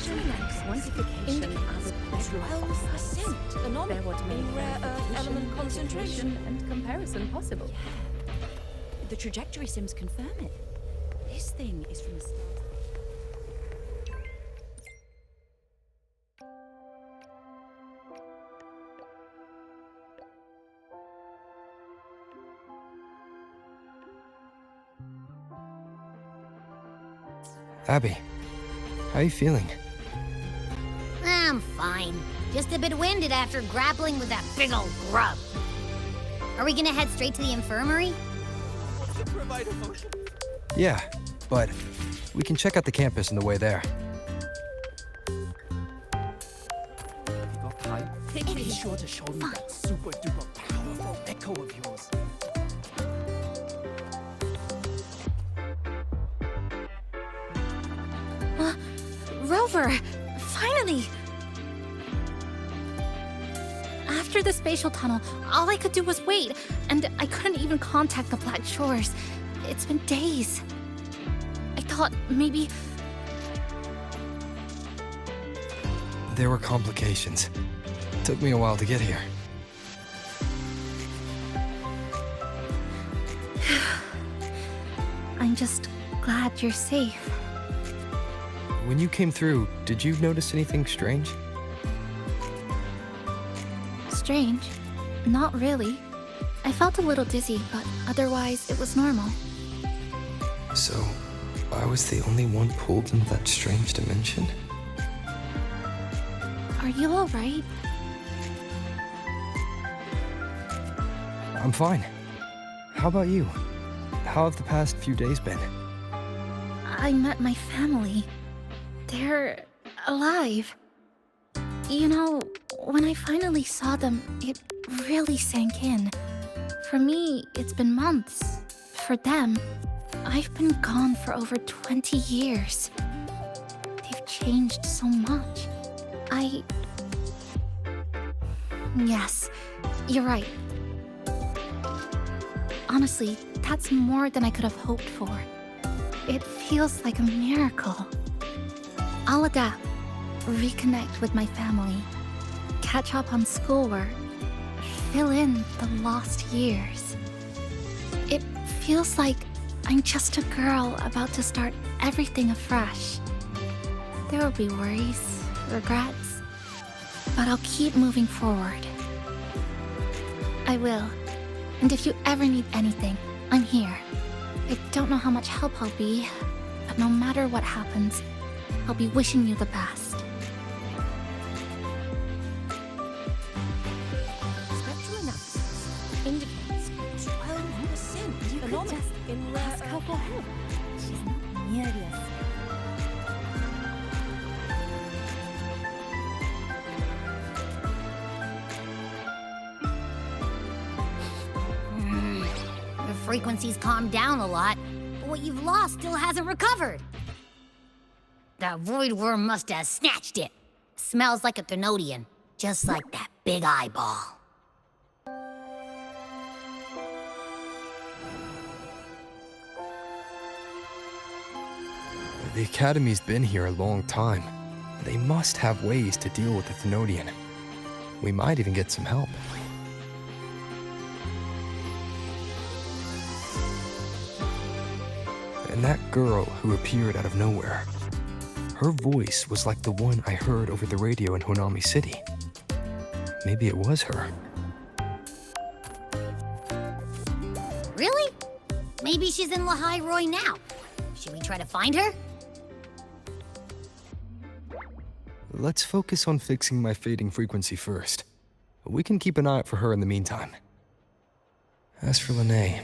quantification as 12% Anomic what made in rare earth element concentration. and comparison possible. The trajectory sims confirm it. This thing is from the start. Abby, how are you feeling? I'm fine. Just a bit winded after grappling with that big old grub. Are we gonna head straight to the infirmary? Yeah, but we can check out the campus on the way there. Be sure to show me that super duper powerful echo of yours. Rover! Finally! After the spatial tunnel, all I could do was wait, and I couldn't even contact the Black Shores. It's been days. I thought maybe... There were complications. Took me a while to get here. I'm just glad you're safe. When you came through, did you notice anything strange? Strange? Not really. I felt a little dizzy, but otherwise it was normal. So, I was the only one pulled into that strange dimension? Are you alright? I'm fine. How about you? How have the past few days been? I met my family. They're alive. You know, when I finally saw them, it really sank in. For me, it's been months. For them, I've been gone for over 20 years. They've changed so much. Yes, you're right. Honestly, that's more than I could have hoped for. It feels like a miracle. I'll adapt, reconnect with my family, catch up on schoolwork, fill in the lost years. It feels like I'm just a girl about to start everything afresh. There will be worries, regrets, but I'll keep moving forward. I will. And if you ever need anything, I'm here. I don't know how much help I'll be, but no matter what happens, I'll be wishing you the best. Spectral analysis indicates 12% You could anomic just in rare ask her for help. She's not nearly as... Your frequency's calmed down a lot, but what you've lost still hasn't recovered. That voidworm must have snatched it. Smells like a Thenodian, just like that big eyeball. The Academy's been here a long time. They must have ways to deal with the Thenodian. We might even get some help. And that girl who appeared out of nowhere. Her voice was like the one I heard over the radio in Honami City. Maybe it was her. Really? Maybe she's in Lahai Roi now. Should we try to find her? Let's focus on fixing my fading frequency first. We can keep an eye out for her in the meantime. As for Lynae,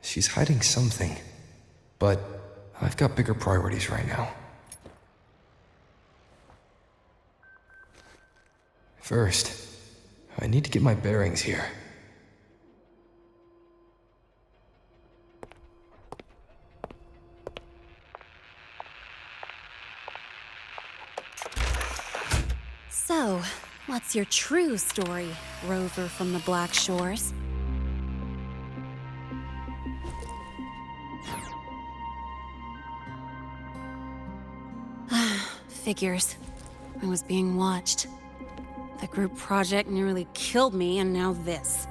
she's hiding something. But I've got bigger priorities right now. First, I need to get my bearings here. So, what's your true story, Rover from the Black Shores? Figures. I was being watched. The group project nearly killed me, and now this.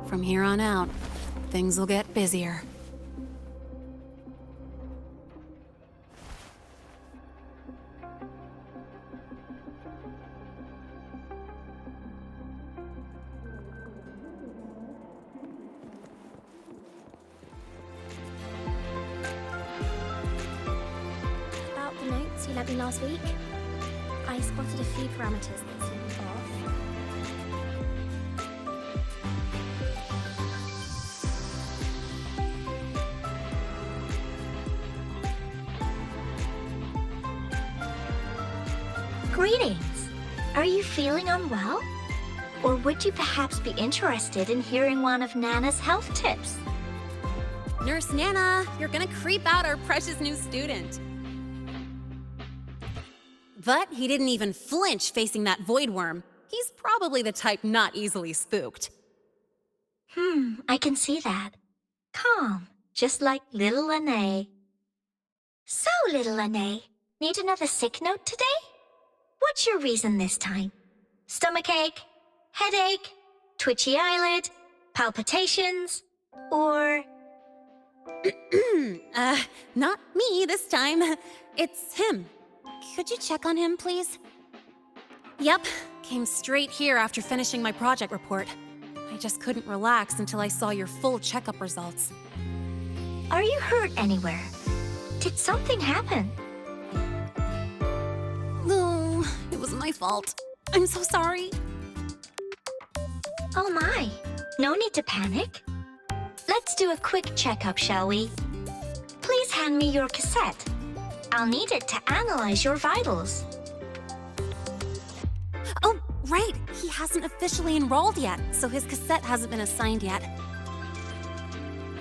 From here on out, things will get busier. About the notes you lent me last week, I spotted a few parameters that seemed off. Greetings. Are you feeling unwell? Or would you perhaps be interested in hearing one of Nana's health tips? Nurse Nana, you're gonna creep out our precious new student. But he didn't even flinch facing that voidworm. He's probably the type not easily spooked. I can see that. Calm, just like little Lynae. So, little Lynae, need another sick note today? What's your reason this time? Stomachache? Headache? Twitchy eyelid? Palpitations? Or... Not me this time. It's him. Could you check on him, please? Yep, came straight here after finishing my project report. I just couldn't relax until I saw your full checkup results. Are you hurt anywhere? Did something happen? No, it was my fault. I'm so sorry. Oh my, no need to panic. Let's do a quick checkup, shall we? Please hand me your cassette. I'll need it to analyze your vitals. Oh, right. He hasn't officially enrolled yet, so his cassette hasn't been assigned yet.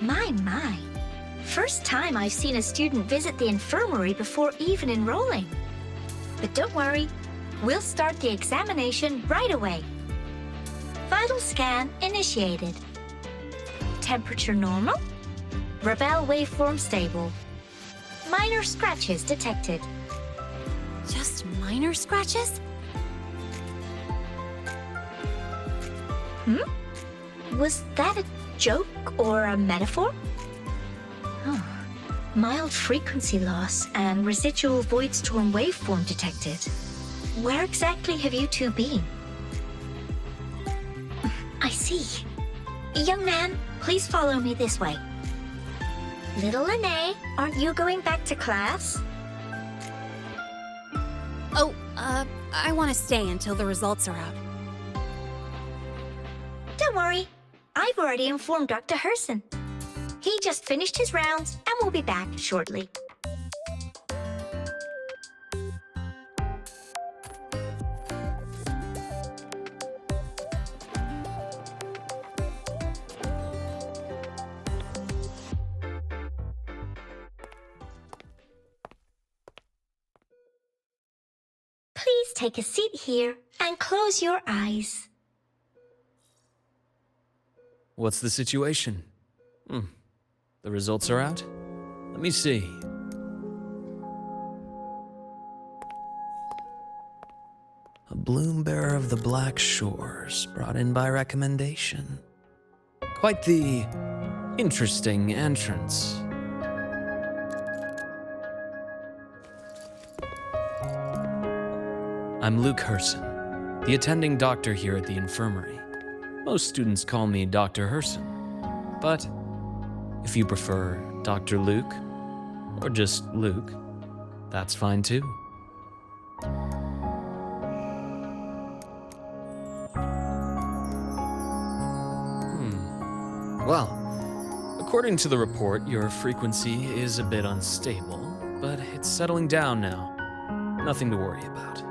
My. First time I've seen a student visit the infirmary before even enrolling. But don't worry, we'll start the examination right away. Vital scan initiated. Temperature normal. Rebel waveform stable. Minor scratches detected. Just minor scratches? Was that a joke or a metaphor? Oh, mild frequency loss and residual voidstorm waveform detected. Where exactly have you two been? I see. Young man, please follow me this way. Little Lynae, aren't you going back to class? Oh, I want to stay until the results are out. Don't worry, I've already informed Dr. Herssen. He just finished his rounds and will be back shortly. Please take a seat here and close your eyes. What's the situation? The results are out? Let me see. A bloom bearer of the Black Shores, brought in by recommendation. Quite the interesting entrance. I'm Luuk Herssen, the attending doctor here at the infirmary. Most students call me Dr. Herssen, but if you prefer Dr. Luuk, or just Luuk, that's fine too. Well, according to the report, your frequency is a bit unstable, but it's settling down now. Nothing to worry about.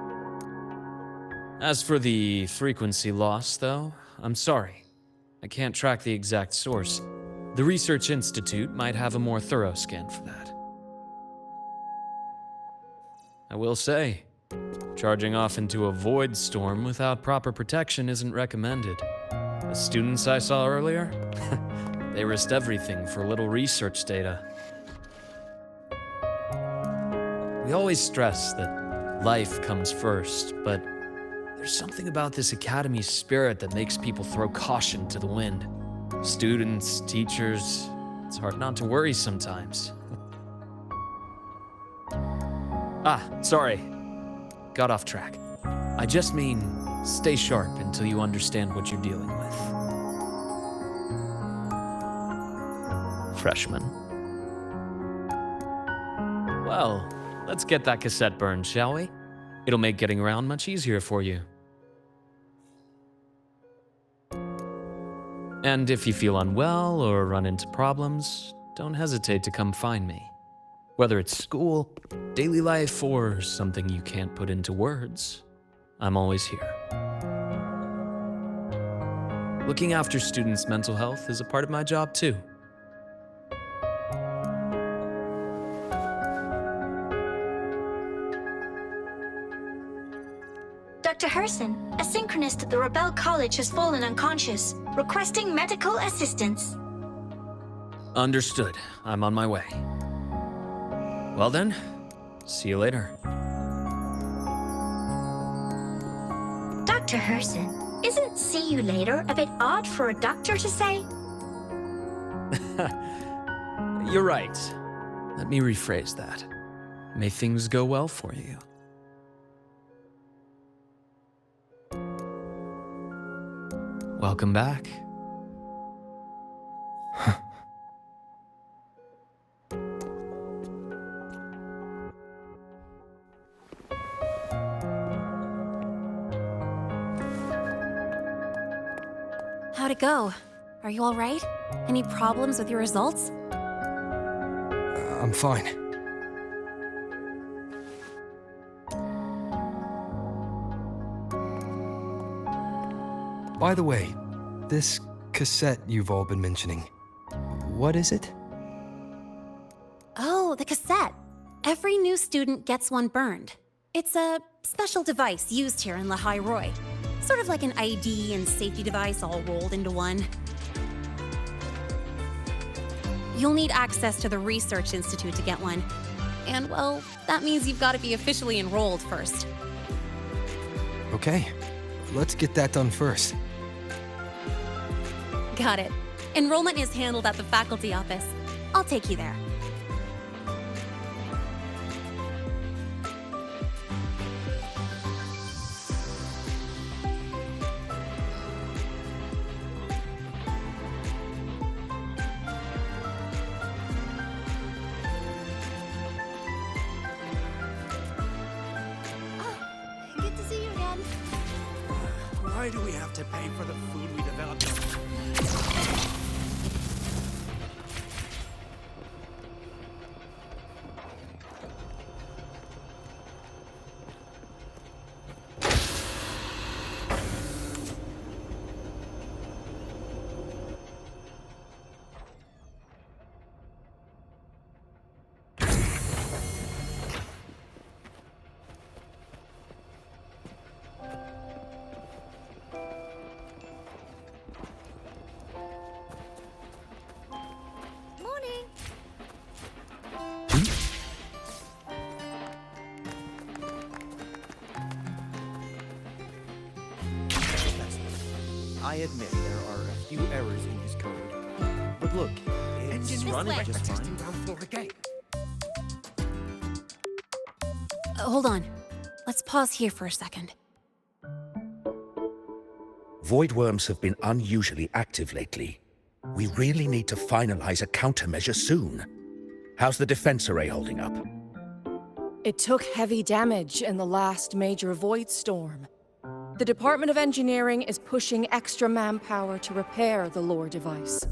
As for the frequency loss, though, I'm sorry. I can't track the exact source. The Research Institute might have a more thorough scan for that. I will say, charging off into a void storm without proper protection isn't recommended. The students I saw earlier, they risked everything for a little research data. We always stress that life comes first, but there's something about this academy's spirit that makes people throw caution to the wind. Students, teachers, it's hard not to worry sometimes. Sorry. Got off track. I just mean, stay sharp until you understand what you're dealing with. Freshman. Well, let's get that cassette burned, shall we? It'll make getting around much easier for you. And if you feel unwell or run into problems, don't hesitate to come find me. Whether it's school, daily life, or something you can't put into words, I'm always here. Looking after students' mental health is a part of my job too. Dr. Herssen, a synchronist at the Rebel College has fallen unconscious, requesting medical assistance. Understood. I'm on my way. Well then, see you later. Dr. Herssen, isn't see you later a bit odd for a doctor to say? You're right. Let me rephrase that. May things go well for you. Welcome back. How'd it go? Are you all right? Any problems with your results? I'm fine. By the way, this cassette you've all been mentioning, what is it? Oh, the cassette. Every new student gets one burned. It's a special device used here in Lahai Roi. Sort of like an ID and safety device all rolled into one. You'll need access to the Research Institute to get one. And, well, that means you've got to be officially enrolled first. Okay, let's get that done first. Got it. Enrollment is handled at the faculty office. I'll take you there. Good to see you again. Why do we have to pay for the food we developed? Morning. I admit there are a few errors in his code. But look, it's This running way. just fine. Ground floor again. Hold on. Let's pause here for a second. Voidworms have been unusually active lately. We really need to finalize a countermeasure soon. How's the defense array holding up? It took heavy damage in the last major void storm. The Department of Engineering is pushing extra manpower to repair the lore device.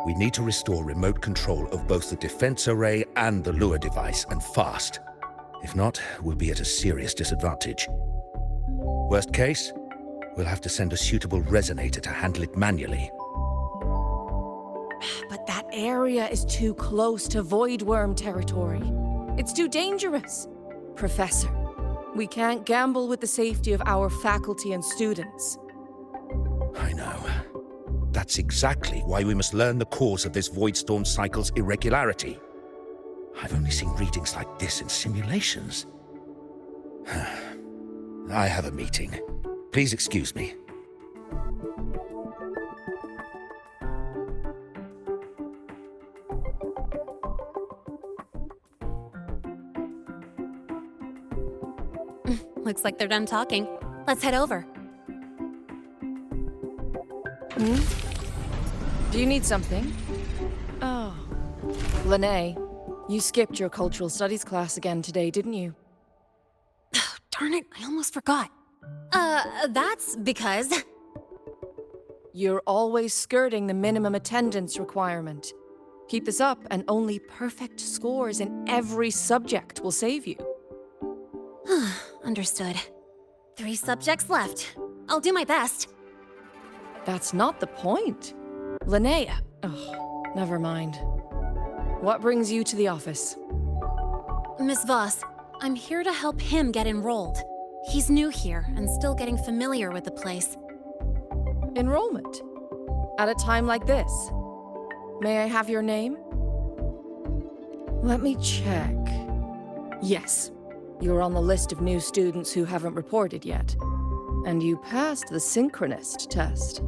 We need to restore remote control of both the defense array and the lure device, and fast. If not, we'll be at a serious disadvantage. Worst case, we'll have to send a suitable resonator to handle it manually. But that area is too close to voidworm territory. It's too dangerous. Professor, we can't gamble with the safety of our faculty and students. I know. That's exactly why we must learn the cause of this void storm cycle's irregularity. I've only seen readings like this in simulations. I have a meeting. Please excuse me. Looks like they're done talking. Let's head over. Do you need something? Oh. Lynae, you skipped your cultural studies class again today, didn't you? Darn it, I almost forgot. That's because... You're always skirting the minimum attendance requirement. Keep this up, and only perfect scores in every subject will save you. Understood. 3 subjects left. I'll do my best. That's not the point. Lynae... Oh, never mind. What brings you to the office? Miss Voss, I'm here to help him get enrolled. He's new here and still getting familiar with the place. Enrollment? At a time like this? May I have your name? Let me check. Yes, you're on the list of new students who haven't reported yet. And you passed the synchronist test.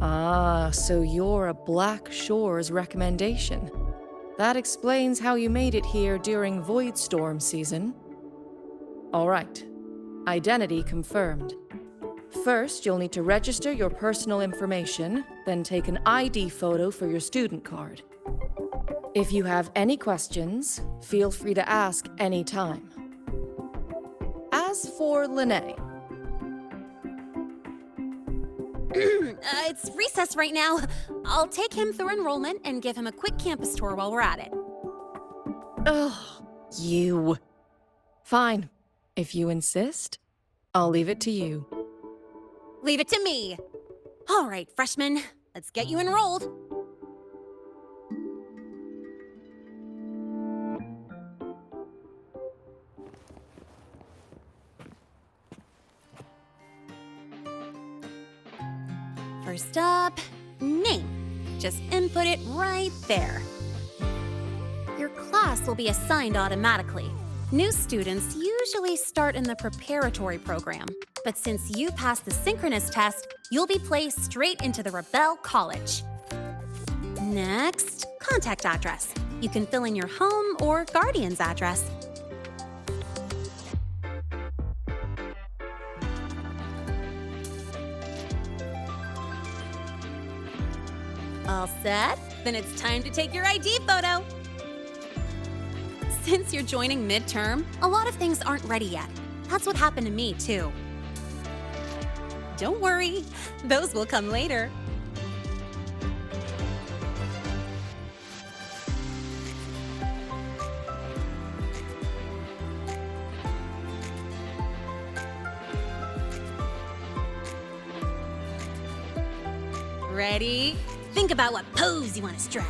Ah, so you're a Black Shores recommendation. That explains how you made it here during Voidstorm season. All right. Identity confirmed. First, you'll need to register your personal information, then take an ID photo for your student card. If you have any questions, feel free to ask any time. As for Lynae... It's recess right now. I'll take him through enrollment and give him a quick campus tour while we're at it. Ugh, you. Fine. If you insist, I'll leave it to you. Leave it to me. All right, freshmen, let's get you enrolled. First up, name. Just input it right there. Your class will be assigned automatically. New students usually start in the preparatory program, but since you passed the synchronous test, you'll be placed straight into the Rebel College. Next, contact address. You can fill in your home or guardian's address. All set? Then it's time to take your ID photo. Since you're joining midterm, a lot of things aren't ready yet. That's what happened to me, too. Don't worry, those will come later. Ready? Think about what pose you want to strike.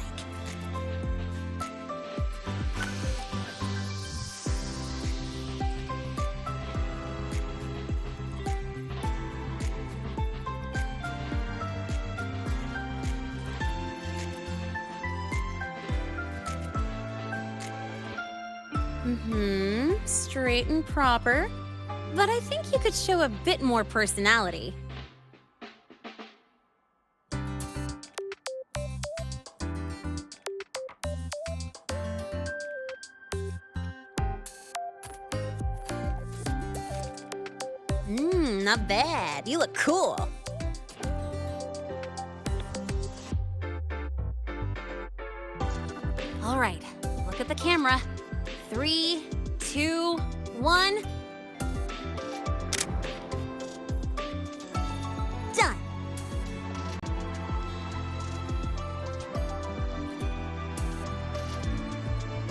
Straight and proper. But I think you could show a bit more personality. Not bad. You look cool. All right, look at the camera. 3, 2, 1. Done.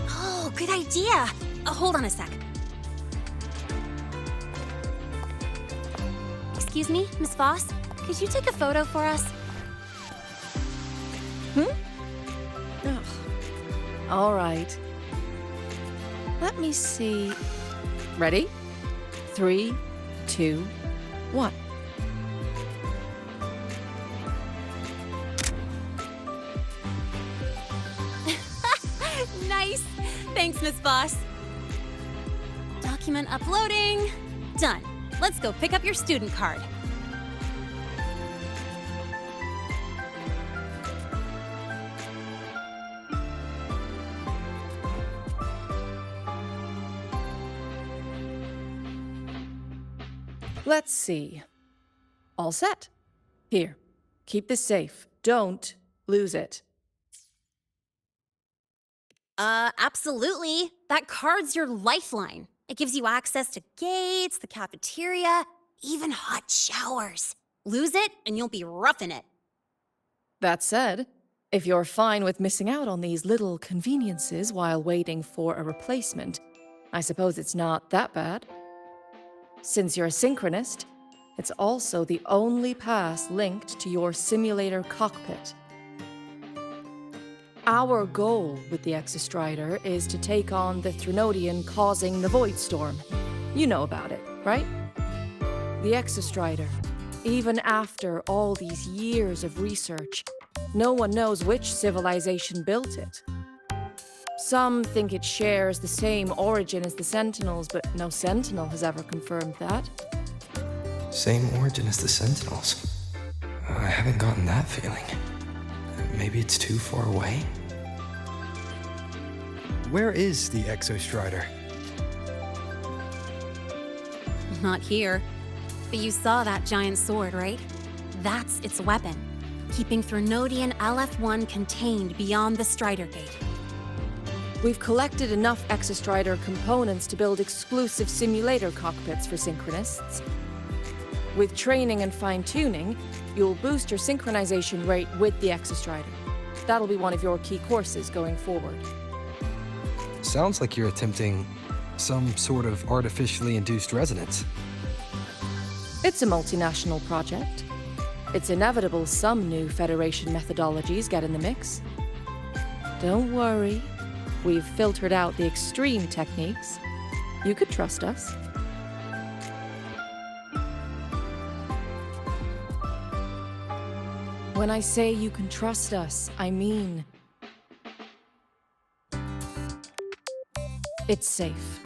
Oh, good idea. Hold on a sec. Excuse me, Miss Voss? Could you take a photo for us? Ugh. All right. Let me see. Ready? 3, 2, 1. Nice. Thanks, Miss Boss. Document uploading. Done. Let's go pick up your student card. Let's see. All set. Here, keep this safe. Don't lose it. Absolutely. That card's your lifeline. It gives you access to gates, the cafeteria, even hot showers. Lose it, and you'll be roughing it. That said, if you're fine with missing out on these little conveniences while waiting for a replacement, I suppose it's not that bad. Since you're a synchronist, it's also the only pass linked to your simulator cockpit. Our goal with the Exostrider is to take on the Threnodian causing the Void Storm. You know about it, right? The Exostrider, even after all these years of research, no one knows which civilization built it. Some think it shares the same origin as the Sentinels, but no Sentinel has ever confirmed that. Same origin as the Sentinels. I haven't gotten that feeling. Maybe it's too far away? Where is the Exostrider? Not here. But you saw that giant sword, right? That's its weapon, keeping Threnodian LF1 contained beyond the Strider Gate. We've collected enough Exostrider components to build exclusive simulator cockpits for synchronists. With training and fine-tuning, you'll boost your synchronization rate with the Exostrider. That'll be one of your key courses going forward. Sounds like you're attempting some sort of artificially induced resonance. It's a multinational project. It's inevitable some new Federation methodologies get in the mix. Don't worry. We've filtered out the extreme techniques. You could trust us. When I say you can trust us, I mean it's safe.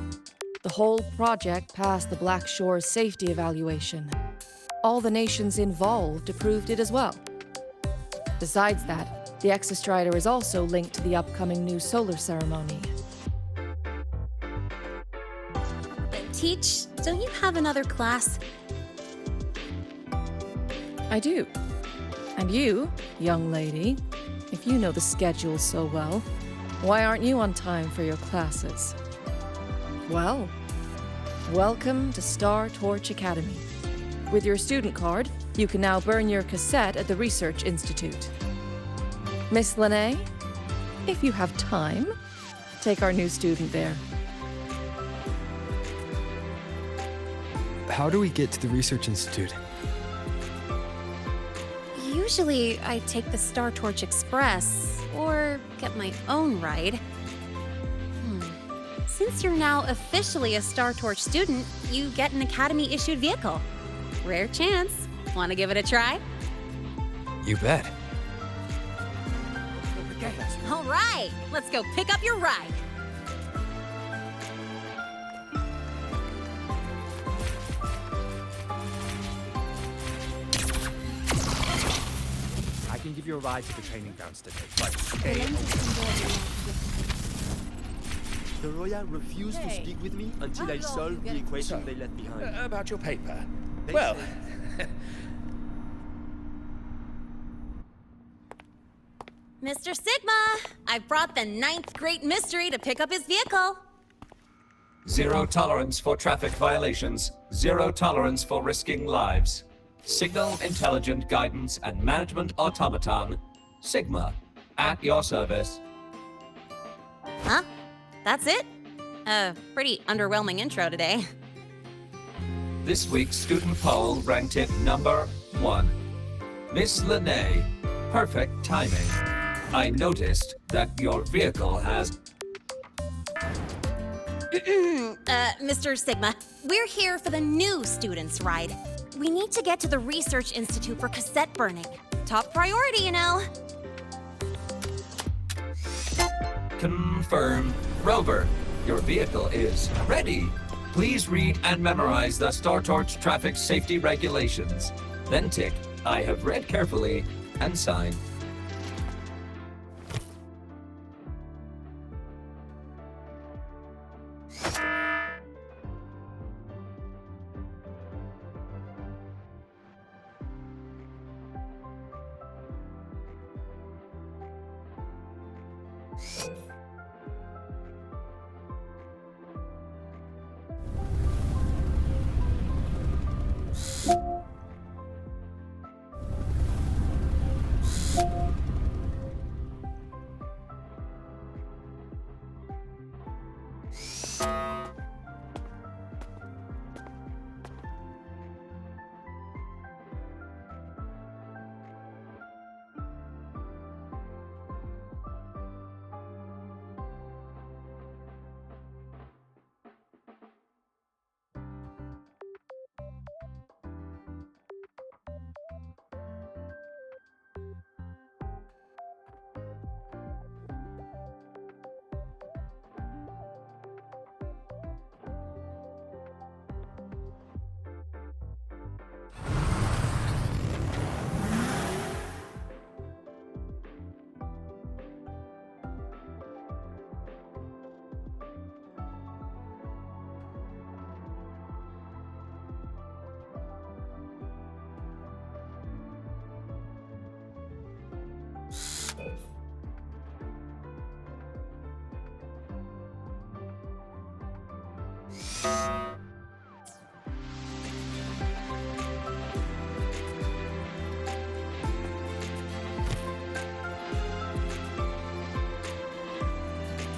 The whole project passed the Black Shore's safety evaluation. All the nations involved approved it as well. Besides that, the Exostrider is also linked to the upcoming new solar ceremony. Teach, don't you have another class? I do. And you, young lady, if you know the schedule so well, why aren't you on time for your classes? Well, welcome to Star Torch Academy. With your student card, you can now burn your cassette at the Research Institute. Miss Lynae, if you have time, take our new student there. How do we get to the Research Institute? Usually, I take the Star Torch Express, or get my own ride. Since you're now officially a Star Torch student, you get an Academy-issued vehicle. Rare chance. Want to give it a try? You bet. All right, let's go pick up your ride. I can give you a ride to the training grounds today, but the Roya refused to speak with me until I solved the equation they left behind. About your paper. They Well, Mr. Sigma, I brought the 9th Great Mystery to pick up his vehicle. Zero tolerance for traffic violations. Zero tolerance for risking lives. Signal Intelligent Guidance and Management Automaton. Sigma. At your service. Huh? That's it? Pretty underwhelming intro today. This week's student poll ranked it number 1. Miss Lynae, perfect timing. I noticed that your vehicle has... Mr. Sigma, we're here for the new students' ride. We need to get to the Research Institute for cassette burning. Top priority, you know. Confirm. Rover, your vehicle is ready. Please read and memorize the Star Torch traffic safety regulations. Then tick, I have read carefully, and sign.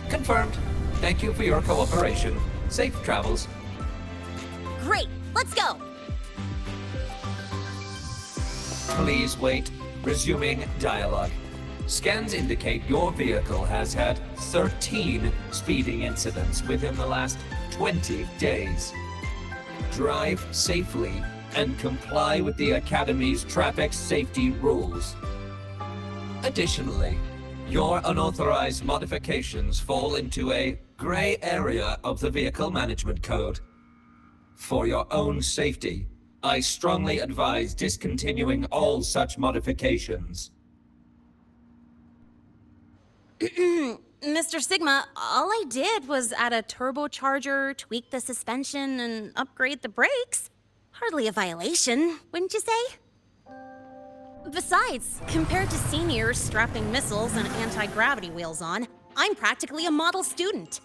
Confirmed. Thank you for your cooperation. Safe travels. Great, let's go! Please wait. Resuming dialogue. Scans indicate your vehicle has had 13 speeding incidents within the last 20 days. Drive safely and comply with the Academy's traffic safety rules. Additionally, your unauthorized modifications fall into a gray area of the Vehicle Management Code. For your own safety, I strongly advise discontinuing all such modifications. Mr. Sigma, all I did was add a turbocharger, tweak the suspension, and upgrade the brakes. Hardly a violation, wouldn't you say? Besides, compared to seniors strapping missiles and anti-gravity wheels on, I'm practically a model student.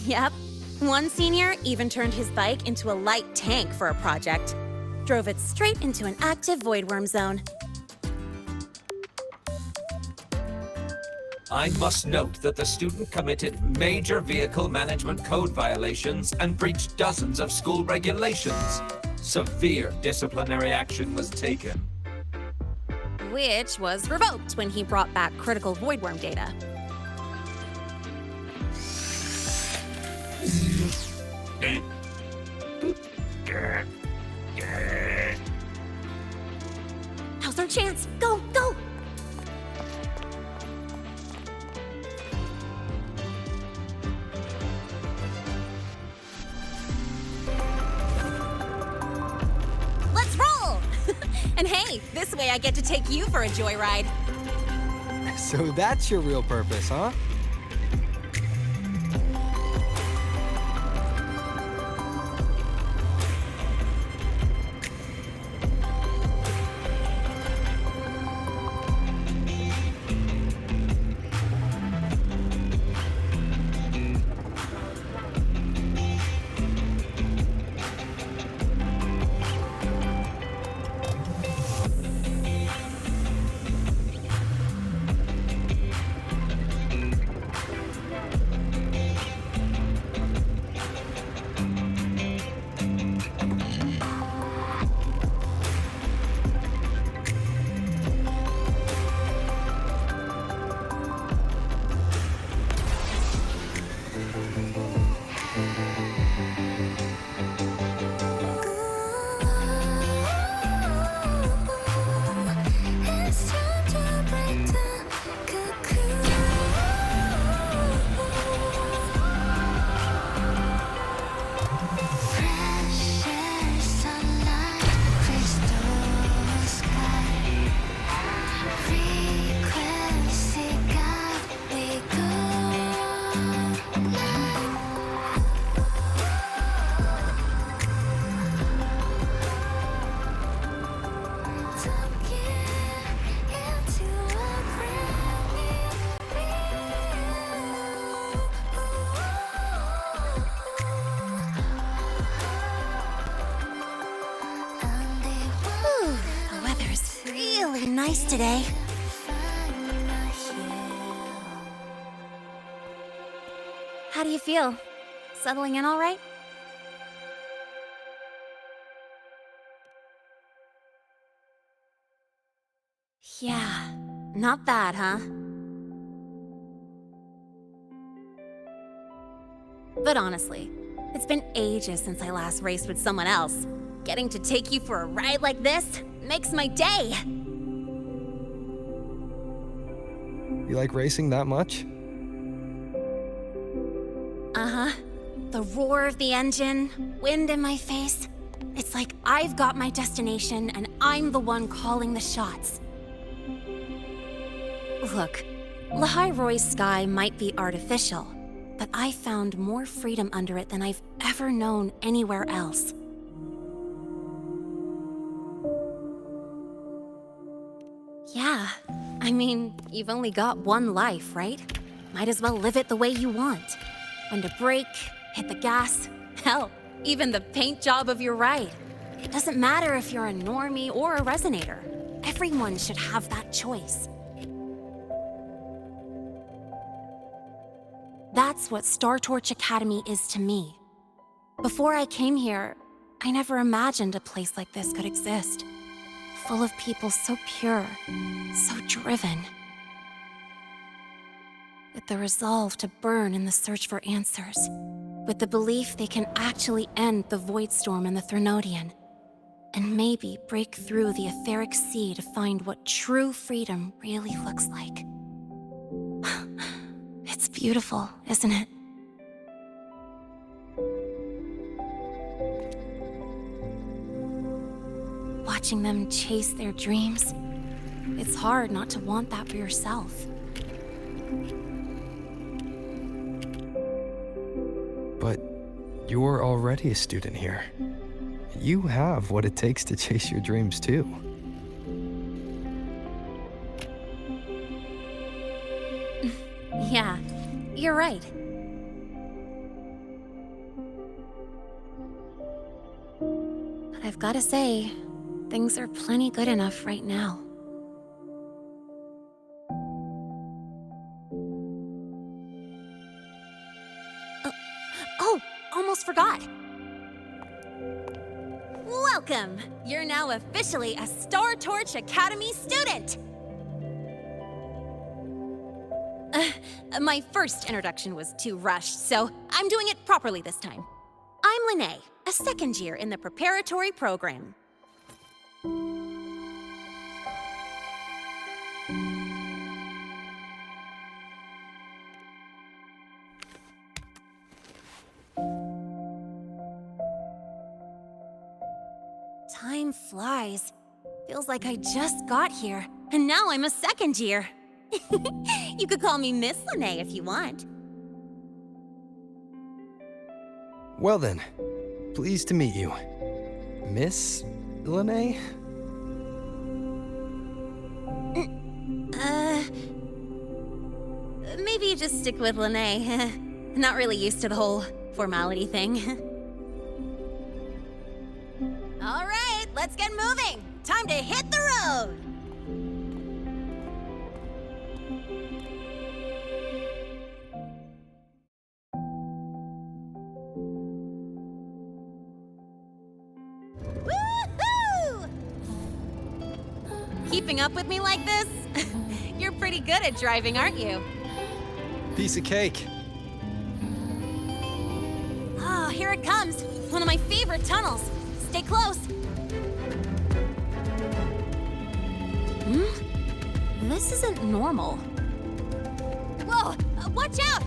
Yep. One senior even turned his bike into a light tank for a project. Drove it straight into an active voidworm zone. I must note that the student committed major Vehicle Management Code violations and breached dozens of school regulations. Severe disciplinary action was taken. Which was revoked when he brought back critical voidworm data. Now's our chance! Go, go! Let's roll! And hey, this way I get to take you for a joyride. So that's your real purpose, huh? nice today. How do you feel? Settling in all right? Yeah, not bad, huh? But honestly, it's been ages since I last raced with someone else. Getting to take you for a ride like this makes my day! You like racing that much? Uh-huh. The roar of the engine, wind in my face. It's like I've got my destination and I'm the one calling the shots. Look, Lahai Roi's sky might be artificial, but I found more freedom under it than I've ever known anywhere else. Yeah, I mean, you've only got one life, right? Might as well live it the way you want. When to brake, hit the gas, hell, even the paint job of your ride. It doesn't matter if you're a normie or a resonator. Everyone should have that choice. That's what Star Torch Academy is to me. Before I came here, I never imagined a place like this could exist. Full of people so pure, so driven. With the resolve to burn in the search for answers. With the belief they can actually end the Void Storm and the Threnodian. And maybe break through the etheric sea to find what true freedom really looks like. It's beautiful, isn't it? Watching them chase their dreams, it's hard not to want that for yourself. But you're already a student here. You have what it takes to chase your dreams, too. Yeah, you're right. But I've gotta say, things are plenty good enough right now. Oh, almost forgot. Welcome! You're now officially a Star Torch Academy student! My first introduction was too rushed, so I'm doing it properly this time. I'm Lynae, a second year in the preparatory program. Time flies. Feels like I just got here, and now I'm a second year. You could call me Miss Lynae if you want. Well then, pleased to meet you. Miss Lynae? Maybe just stick with Lynae. Not really used to the whole formality thing. All right, let's get moving. Time to hit the road. Woohoo! Keeping up with me like this? You're pretty good at driving, aren't you? Piece of cake. Oh, here it comes. One of my favorite tunnels. Stay close. This isn't normal. Whoa! Watch out!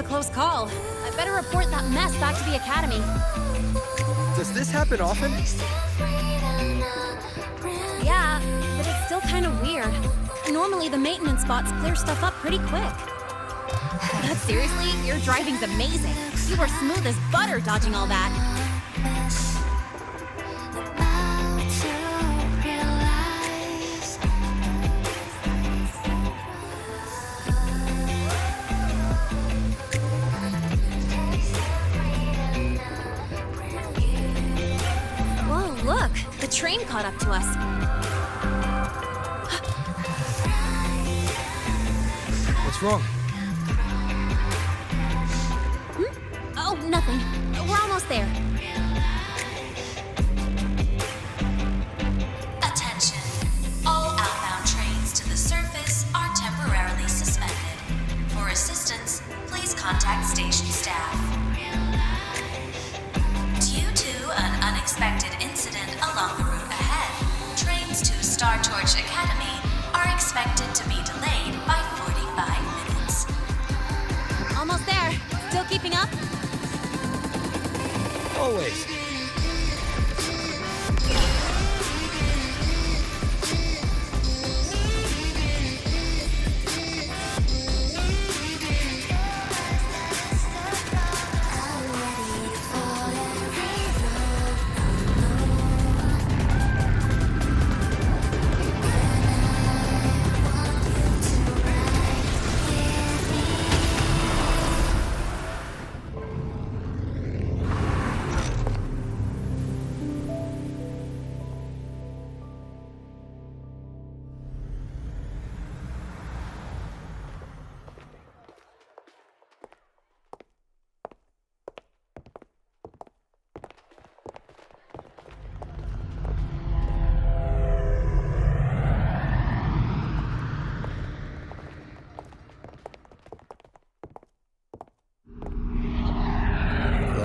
Close call. I better report that mess back to the academy. Does this happen often? Yeah, but it's still kind of weird. Normally the maintenance bots clear stuff up pretty quick. But seriously, your driving's amazing. You were smooth as butter dodging all that. Whoa, look! The train caught up to us. What's wrong? Oh, nothing. We're almost there. Attention. All outbound trains to the surface are temporarily suspended. For assistance, please contact station staff. Due to an unexpected incident along the route ahead, trains to Star Torch Academy are expected to be delayed by 45 minutes. Almost there. Still keeping up? Always.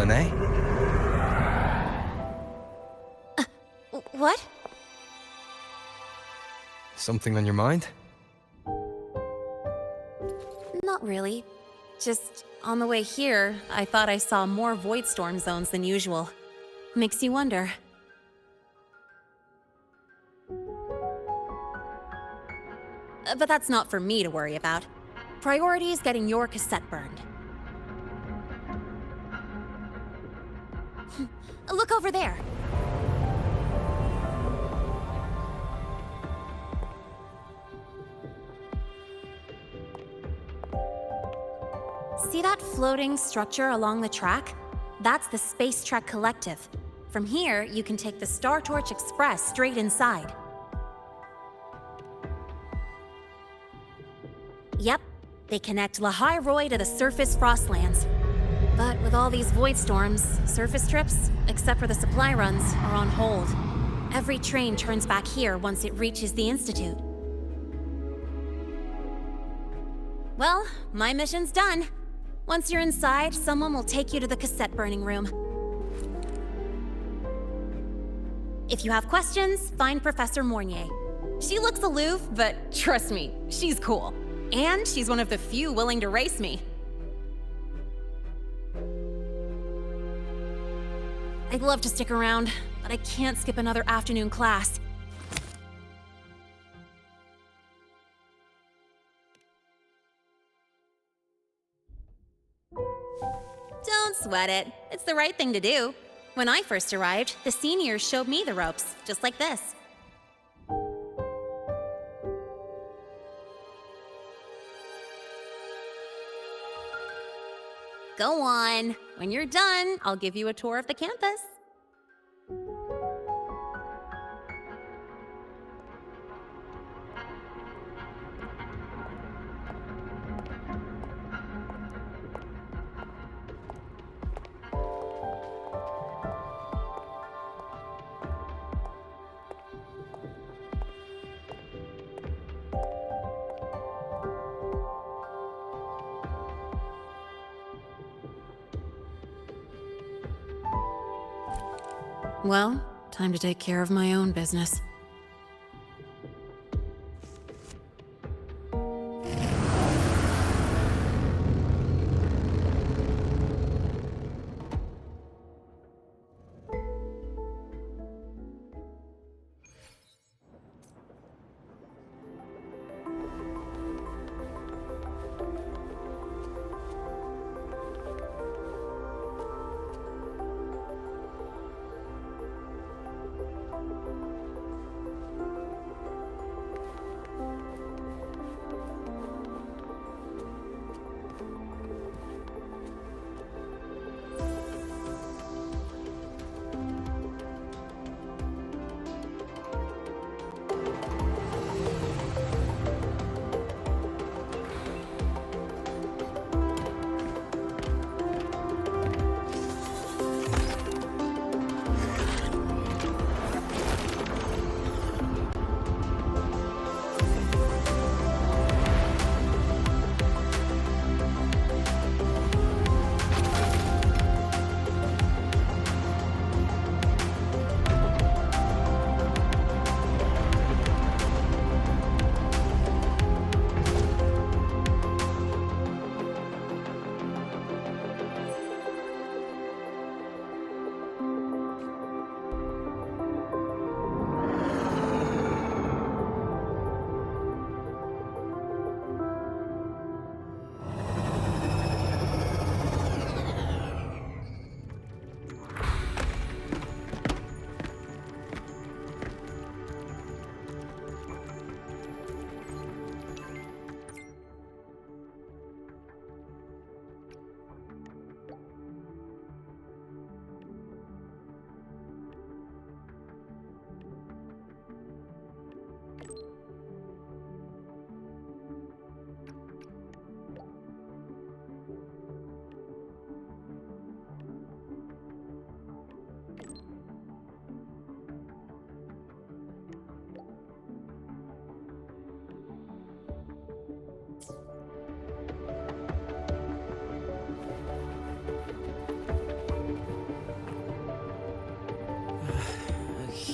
Lynae? What? Something on your mind? Not really. Just on the way here, I thought I saw more void storm zones than usual. Makes you wonder. But that's not for me to worry about. Priority is getting your cassette burned. Look over there. See that floating structure along the track? That's the Space Trek Collective. From here, you can take the Star Torch Express straight inside. Yep, they connect Lahai Roi to the surface Frostlands. But with all these void storms, surface trips, except for the supply runs, are on hold. Every train turns back here once it reaches the Institute. Well, my mission's done. Once you're inside, someone will take you to the cassette burning room. If you have questions, find Professor Mornye. She looks aloof, but trust me, she's cool. And she's one of the few willing to race me. I'd love to stick around, but I can't skip another afternoon class. Don't sweat it. It's the right thing to do. When I first arrived, the seniors showed me the ropes, just like this. Go on. When you're done, I'll give you a tour of the campus. Well, time to take care of my own business.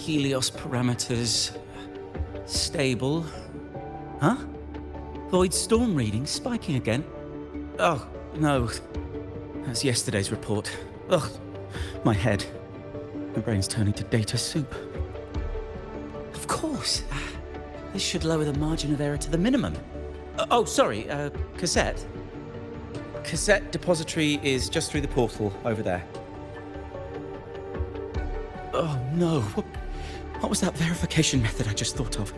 Helios parameters stable. Huh? Void storm readings spiking again? Oh, no. That's yesterday's report. Ugh, my head. My brain's turning to data soup. Of course. This should lower the margin of error to the minimum. Oh, sorry, cassette. Cassette depository is just through the portal over there. Oh no, what was that verification method I just thought of?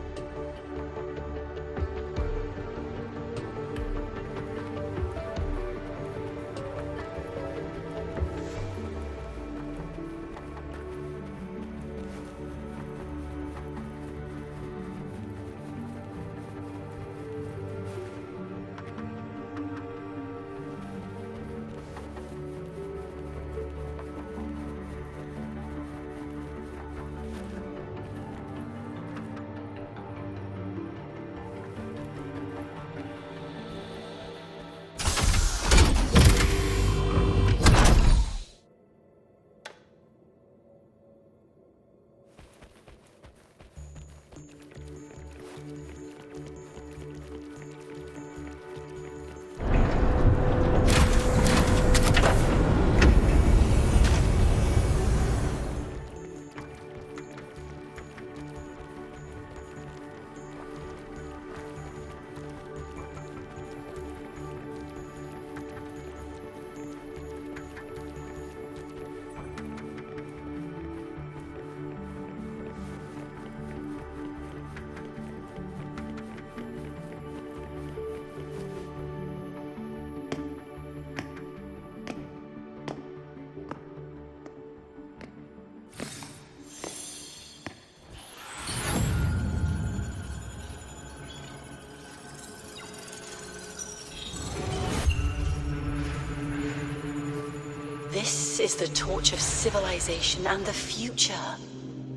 This is the torch of civilization and the future.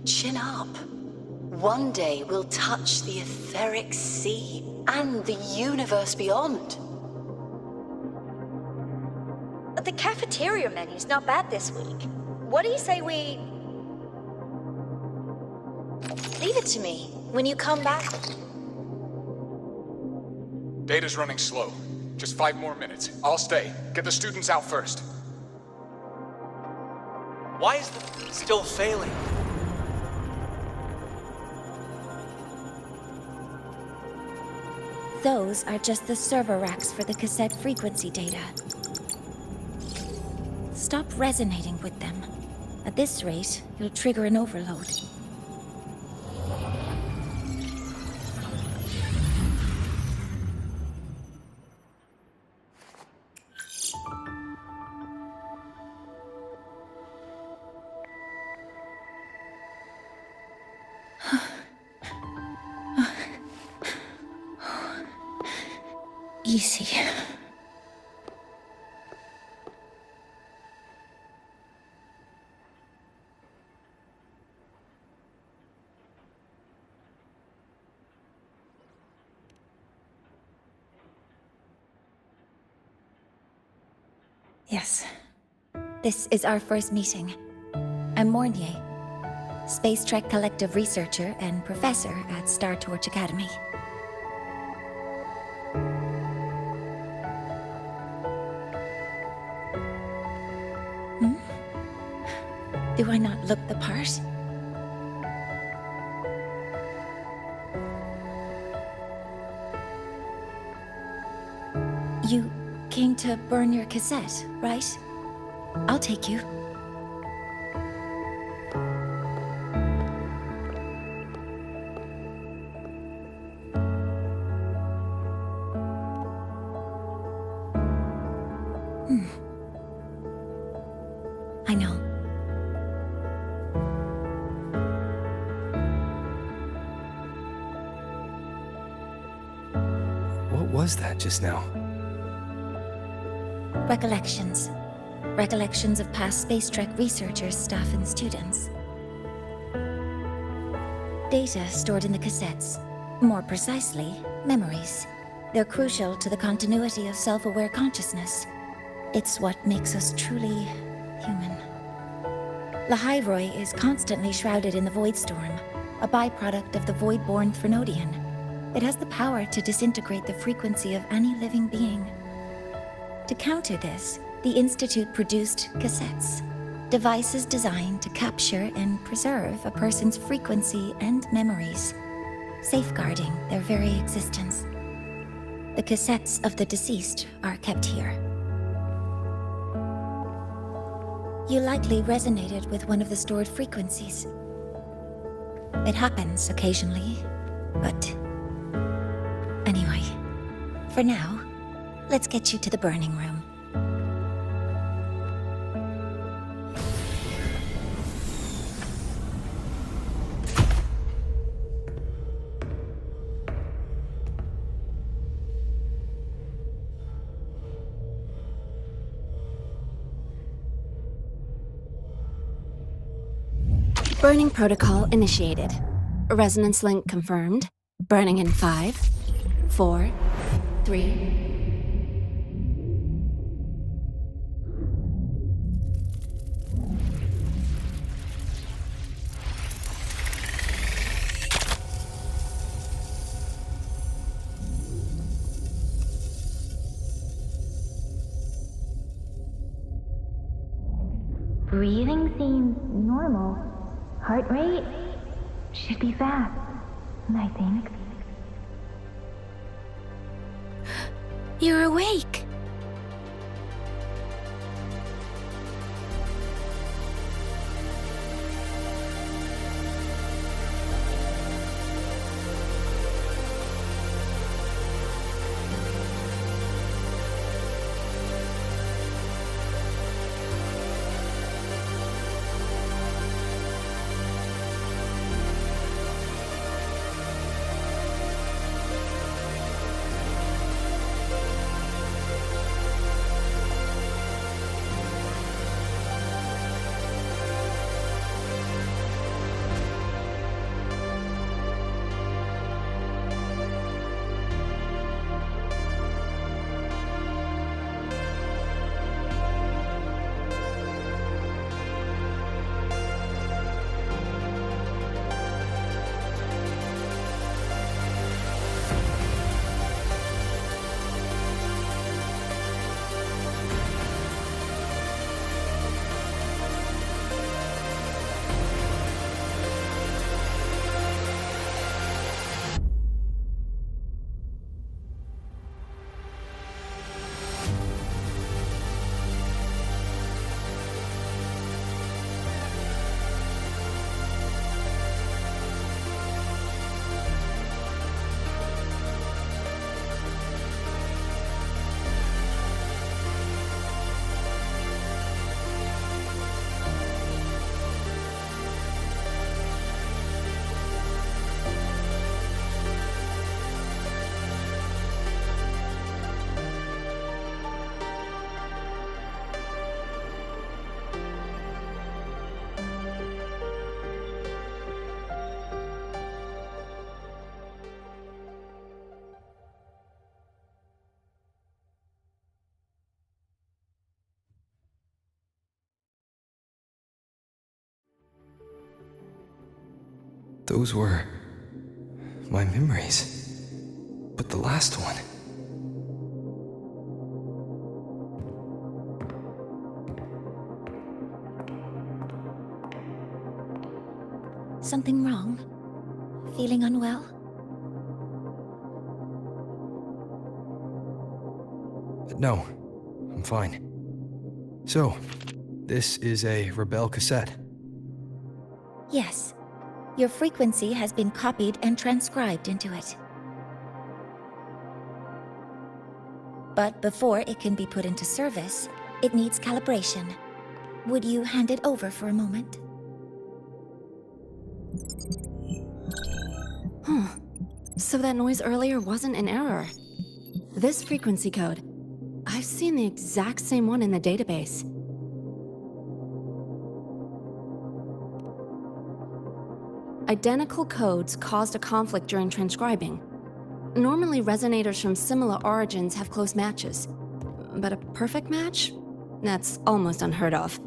Chin up. One day we'll touch the etheric sea and the universe beyond. The cafeteria menu's not bad this week. What do you say we... Leave it to me. When you come back... Data's running slow. Just 5 more minutes. I'll stay. Get the students out first. Why is the still failing? Those are just the server racks for the cassette frequency data. Stop resonating with them. At this rate, you'll trigger an overload. Easy. Yes. This is our first meeting. I'm Mornye, Space Trek Collective researcher and professor at Star Torch Academy. Do I not look the part? You came to burn your cassette, right? I'll take you. I know. What was that just now? Recollections. Recollections of past Space Trek researchers, staff, and students. Data stored in the cassettes. More precisely, memories. They're crucial to the continuity of self-aware consciousness. It's what makes us truly human. Lahai Roi is constantly shrouded in the void storm, a byproduct of the void-born Threnodian. It has the power to disintegrate the frequency of any living being. To counter this, the Institute produced cassettes, devices designed to capture and preserve a person's frequency and memories, safeguarding their very existence. The cassettes of the deceased are kept here. You likely resonated with one of the stored frequencies. It happens occasionally, but... Anyway, for now, let's get you to the burning room. Burning protocol initiated. Resonance link confirmed. Burning in 5, 4, 3... Breathing seems normal. Heart rate should be fast, I think. You're awake! Those were my memories. But the last one... Something wrong? Feeling unwell? No, I'm fine. So, this is a Rebel cassette. Yes. Your frequency has been copied and transcribed into it. But before it can be put into service, it needs calibration. Would you hand it over for a moment? Huh. So that noise earlier wasn't an error. This frequency code, I've seen the exact same one in the database. Identical codes caused a conflict during transcribing. Normally, resonators from similar origins have close matches. But a perfect match? That's almost unheard of.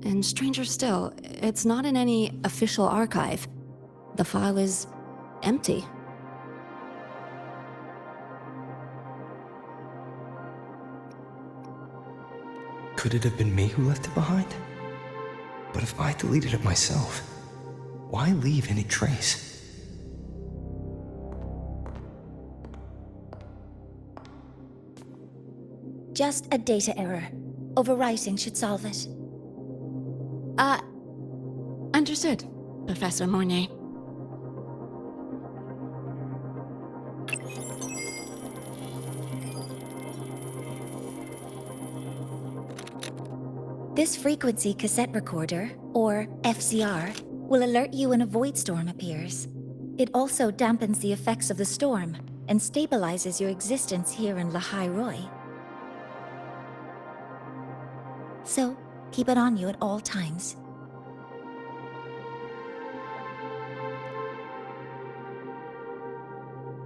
And stranger still, it's not in any official archive. The file is empty. Could it have been me who left it behind? But if I deleted it myself, why leave any trace? Just a data error. Overwriting should solve it. Understood, Professor Mornye. This frequency cassette recorder, or FCR, will alert you when a void storm appears. It also dampens the effects of the storm and stabilizes your existence here in Lahai Roi. So, keep it on you at all times.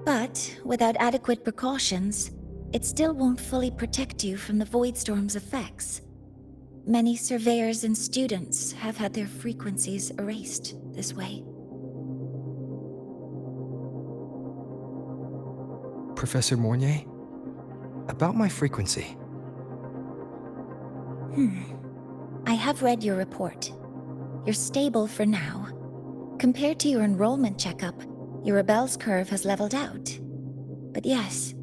But, without adequate precautions, it still won't fully protect you from the void storm's effects. Many surveyors and students have had their frequencies erased this way. Professor Mornye, about my frequency. I have read your report. You're stable for now. Compared to your enrollment checkup, your rebel's curve has leveled out. But yes,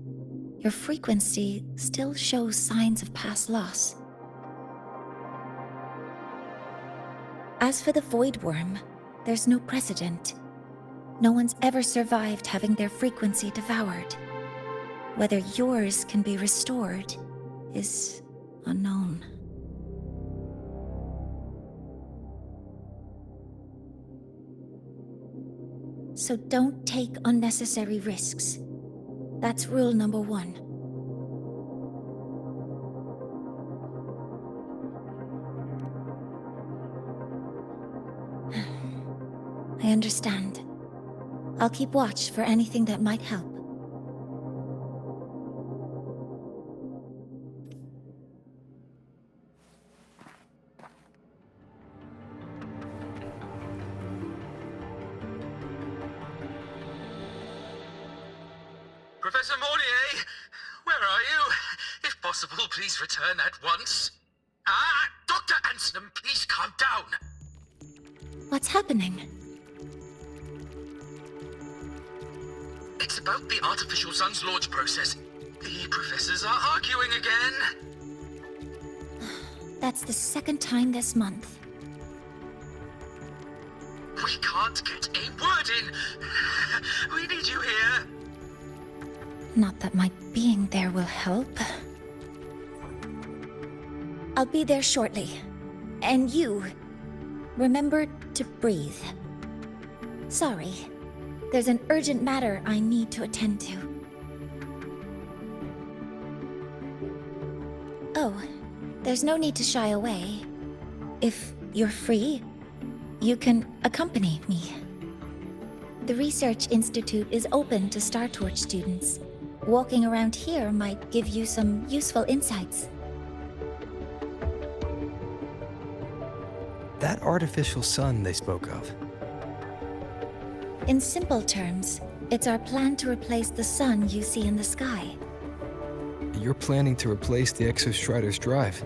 your frequency still shows signs of past loss. As for the voidworm, there's no precedent. No one's ever survived having their frequency devoured. Whether yours can be restored is unknown. So don't take unnecessary risks. That's rule number 1. I understand. I'll keep watch for anything that might help. Professor Mornye, where are you? If possible, please return at once. Dr. Anson, please calm down. What's happening? It's about the artificial sun's launch process. The professors are arguing again. That's the second time this month. We can't get a word in. We need you here. Not that my being there will help. I'll be there shortly. And you, remember to breathe. Sorry. There's an urgent matter I need to attend to. Oh, there's no need to shy away. If you're free, you can accompany me. The Research Institute is open to Star Torch students. Walking around here might give you some useful insights. That artificial sun they spoke of. In simple terms, it's our plan to replace the sun you see in the sky. You're planning to replace the Exostrider's drive.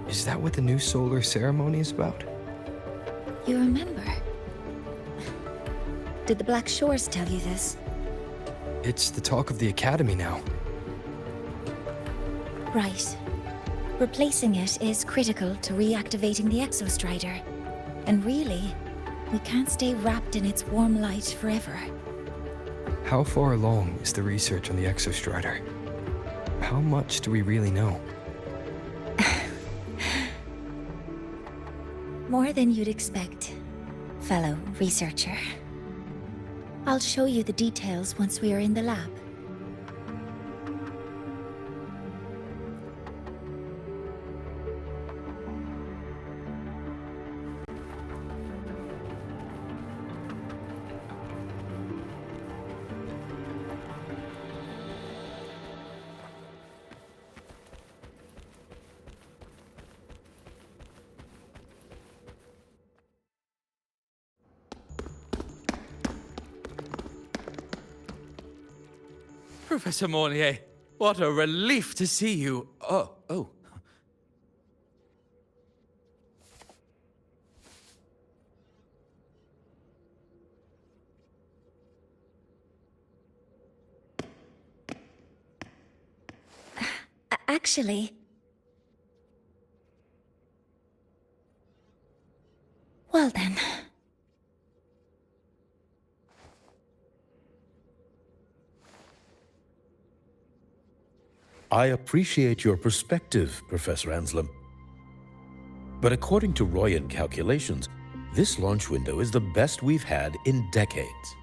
Is that what the new solar ceremony is about? You remember? Did the Black Shores tell you this? It's the talk of the Academy now. Right. Replacing it is critical to reactivating the Exostrider. And really, we can't stay wrapped in its warm light forever. How far along is the research on the Exostrider? How much do we really know? More than you'd expect, fellow researcher. I'll show you the details once we are in the lab. Professor Mornye, what a relief to see you. Oh. Actually... Well then... I appreciate your perspective, Professor Anselm. But according to Royan calculations, this launch window is the best we've had in decades.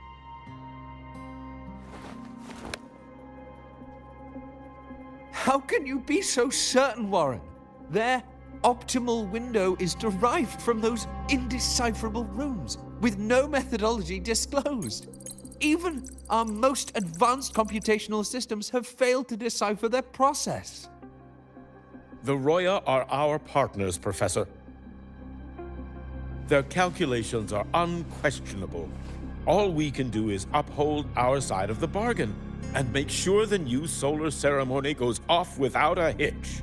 How can you be so certain, Warren? Their optimal window is derived from those indecipherable runes, with no methodology disclosed. Even our most advanced computational systems have failed to decipher their process. The Roya are our partners, Professor. Their calculations are unquestionable. All we can do is uphold our side of the bargain and make sure the new solar ceremony goes off without a hitch.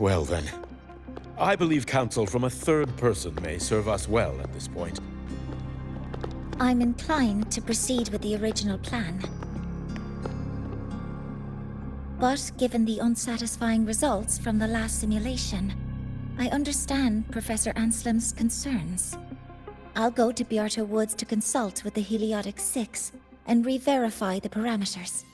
Well then, I believe counsel from a third person may serve us well at this point. I'm inclined to proceed with the original plan. But given the unsatisfying results from the last simulation, I understand Professor Anselm's concerns. I'll go to Beata Woods to consult with the Heliotic Six and re-verify the parameters.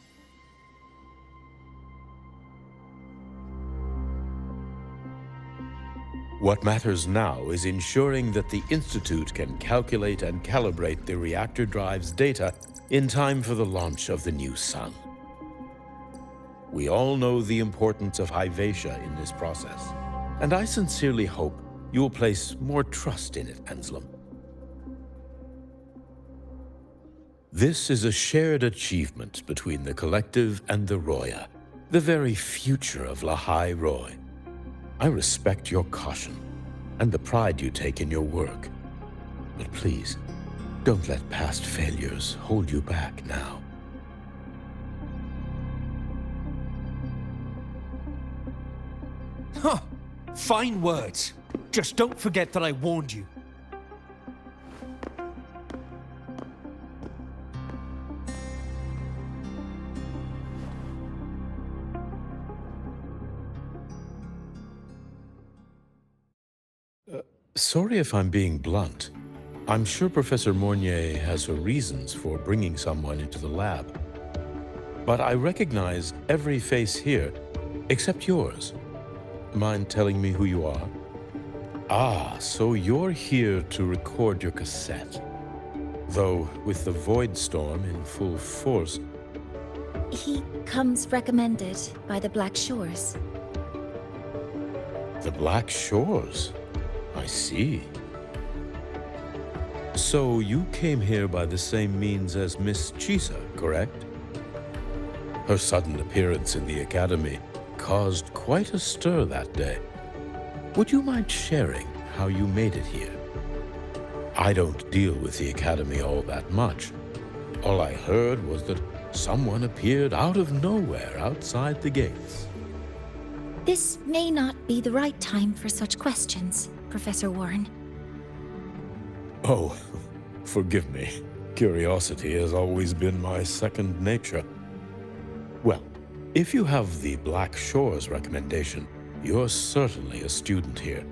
What matters now is ensuring that the Institute can calculate and calibrate the reactor drive's data in time for the launch of the new sun. We all know the importance of Hyvatia in this process, and I sincerely hope you will place more trust in it, Anselm. This is a shared achievement between the Collective and the Roya, the very future of Lahai Roi. I respect your caution and the pride you take in your work. But please, don't let past failures hold you back now. Huh. Fine words. Just don't forget that I warned you. Sorry if I'm being blunt. I'm sure Professor Mornye has her reasons for bringing someone into the lab. But I recognize every face here, except yours. Mind telling me who you are? Ah, so you're here to record your cassette. Though, with the void storm in full force... He comes recommended by the Black Shores. The Black Shores? I see. So you came here by the same means as Miss Chisa, correct? Her sudden appearance in the Academy caused quite a stir that day. Would you mind sharing how you made it here? I don't deal with the Academy all that much. All I heard was that someone appeared out of nowhere outside the gates. This may not be the right time for such questions, Professor Warren. Oh, forgive me. Curiosity has always been my second nature. Well, if you have the Black Shores recommendation, you're certainly a student here.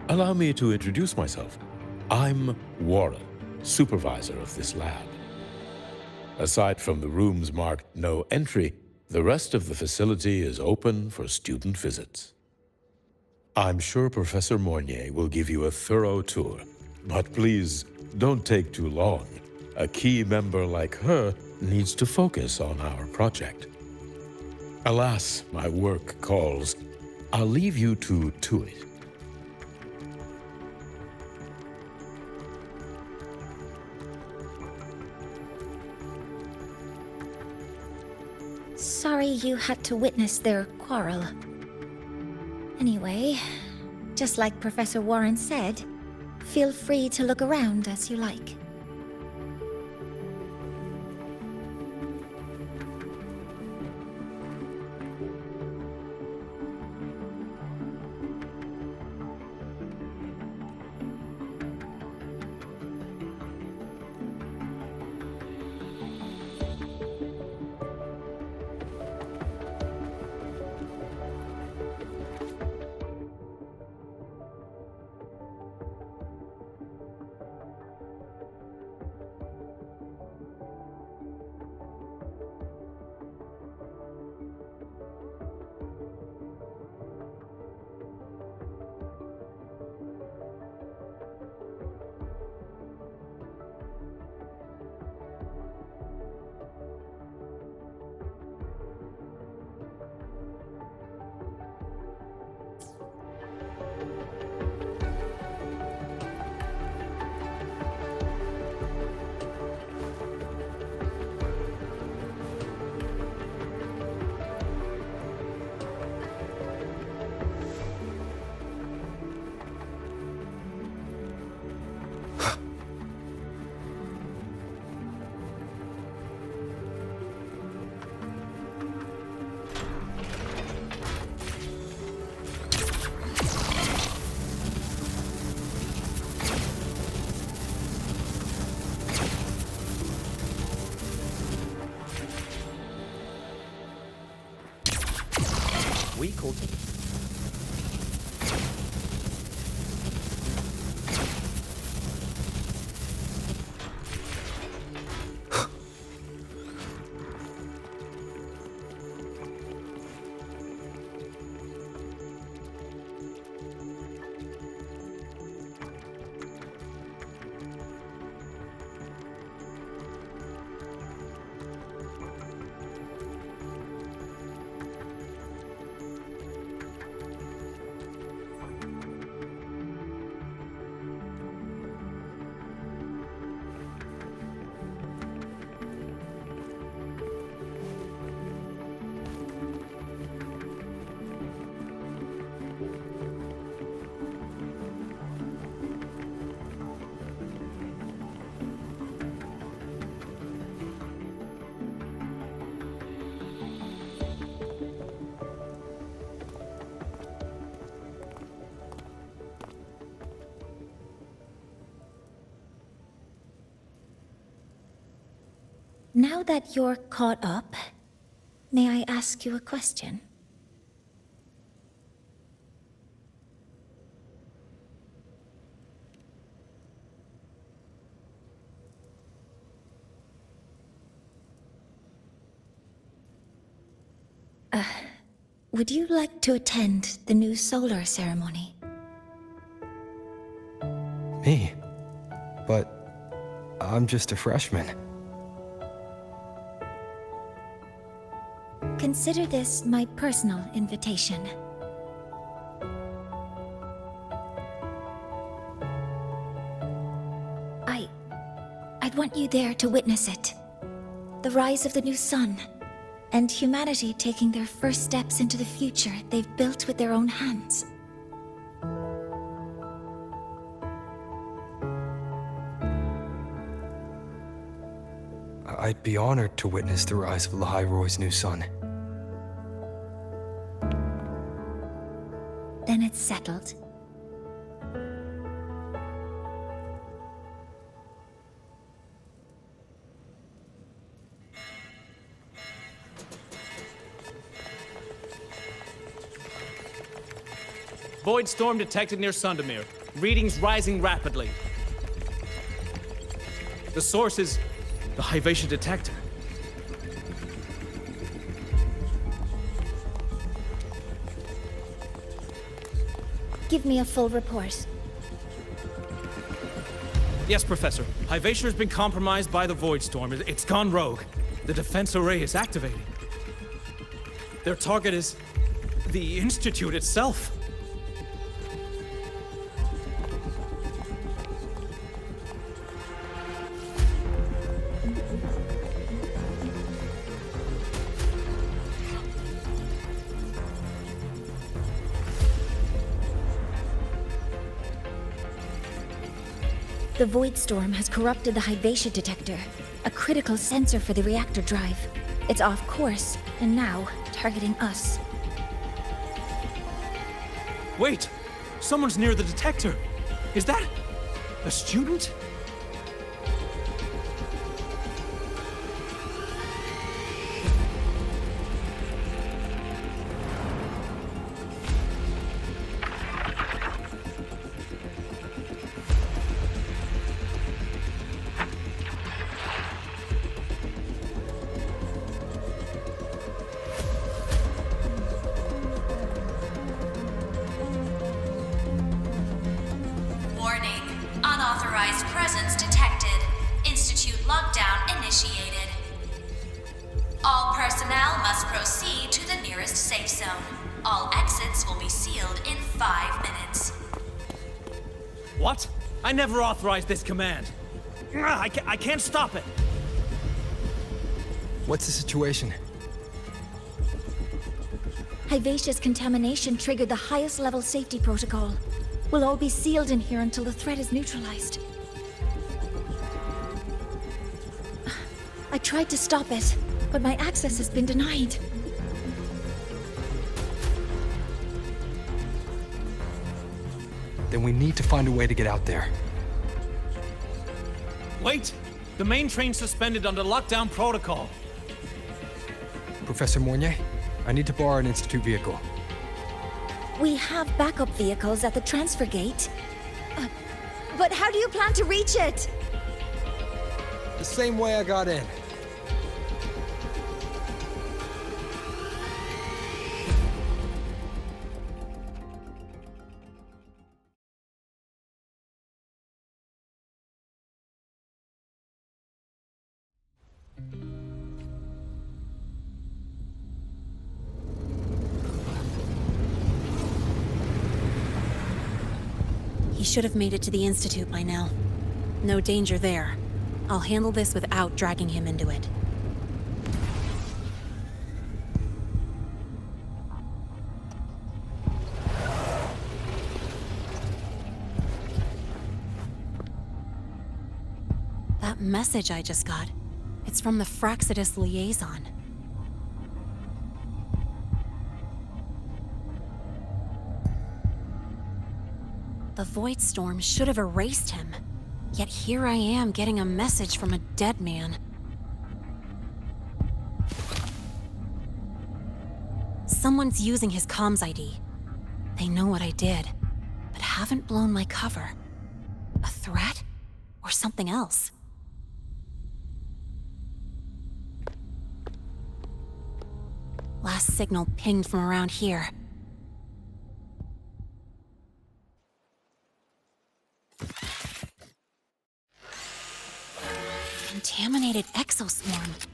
Allow me to introduce myself. I'm Warren, supervisor of this lab. Aside from the rooms marked no entry, the rest of the facility is open for student visits. I'm sure Professor Mornye will give you a thorough tour, but please don't take too long. A key member like her needs to focus on our project. Alas, my work calls. I'll leave you to it. Sorry you had to witness their quarrel. Anyway, Just like Professor Warren said, feel free to look around as you like. Week or two. Now that you're caught up, may I ask you a question? Would you like to attend the new solar ceremony? Me? But I'm just a freshman. Consider this my personal invitation. I'd want you there to witness it. The rise of the new sun, and humanity taking their first steps into the future they've built with their own hands. I'd be honored to witness the rise of Lahai Roi's new sun. Then it's settled. Void storm detected near Sundermere. Readings rising rapidly. The source is the Hivation detector. Give me a full report. Yes, Professor. Hivation has been compromised by the Void Storm. It's gone rogue. The defense array is activating. Their target is the Institute itself. The void storm has corrupted the Hyvatia detector, a critical sensor for the reactor drive. It's off course, and now targeting us. Wait! Someone's near the detector! Is that a student? Warning. Unauthorized presence detected. Institute lockdown initiated. All personnel must proceed to the nearest safe zone. All exits will be sealed in 5 minutes. What? I never authorized this command. I can't stop it. What's the situation? Hyvatia's contamination triggered the highest level safety protocol. We'll all be sealed in here until the threat is neutralized. I tried to stop it, but my access has been denied. Then we need to find a way to get out there. Wait! The main train's suspended under lockdown protocol. Professor Mornye, I need to borrow an Institute vehicle. We have backup vehicles at the transfer gate. But how do you plan to reach it? The same way I got in. He should have made it to the Institute by now. No danger there. I'll handle this without dragging him into it. That message I just got, it's from the Fraxidus liaison. The Void Storm should have erased him. Yet here I am getting a message from a dead man. Someone's using his comms ID. They know what I did, but haven't blown my cover. A threat? Or something else? Last signal pinged from around here. Contaminated exoswarm.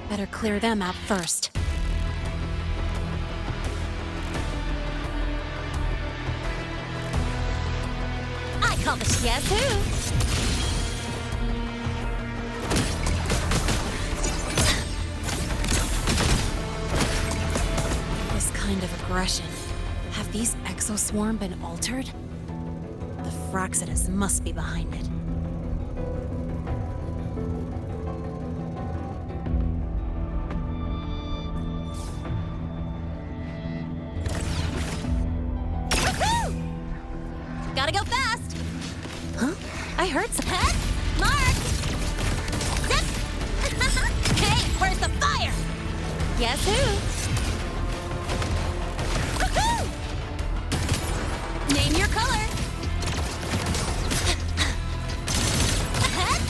Better clear them out first. I call the guess who? This kind of aggression. Have these exoswarm been altered? The Fraxidus must be behind it. Gotta go fast! Huh? I heard some. Head! Mark! Zip! Hey, where's the fire? Guess who? Woohoo! Name your color. Ahead!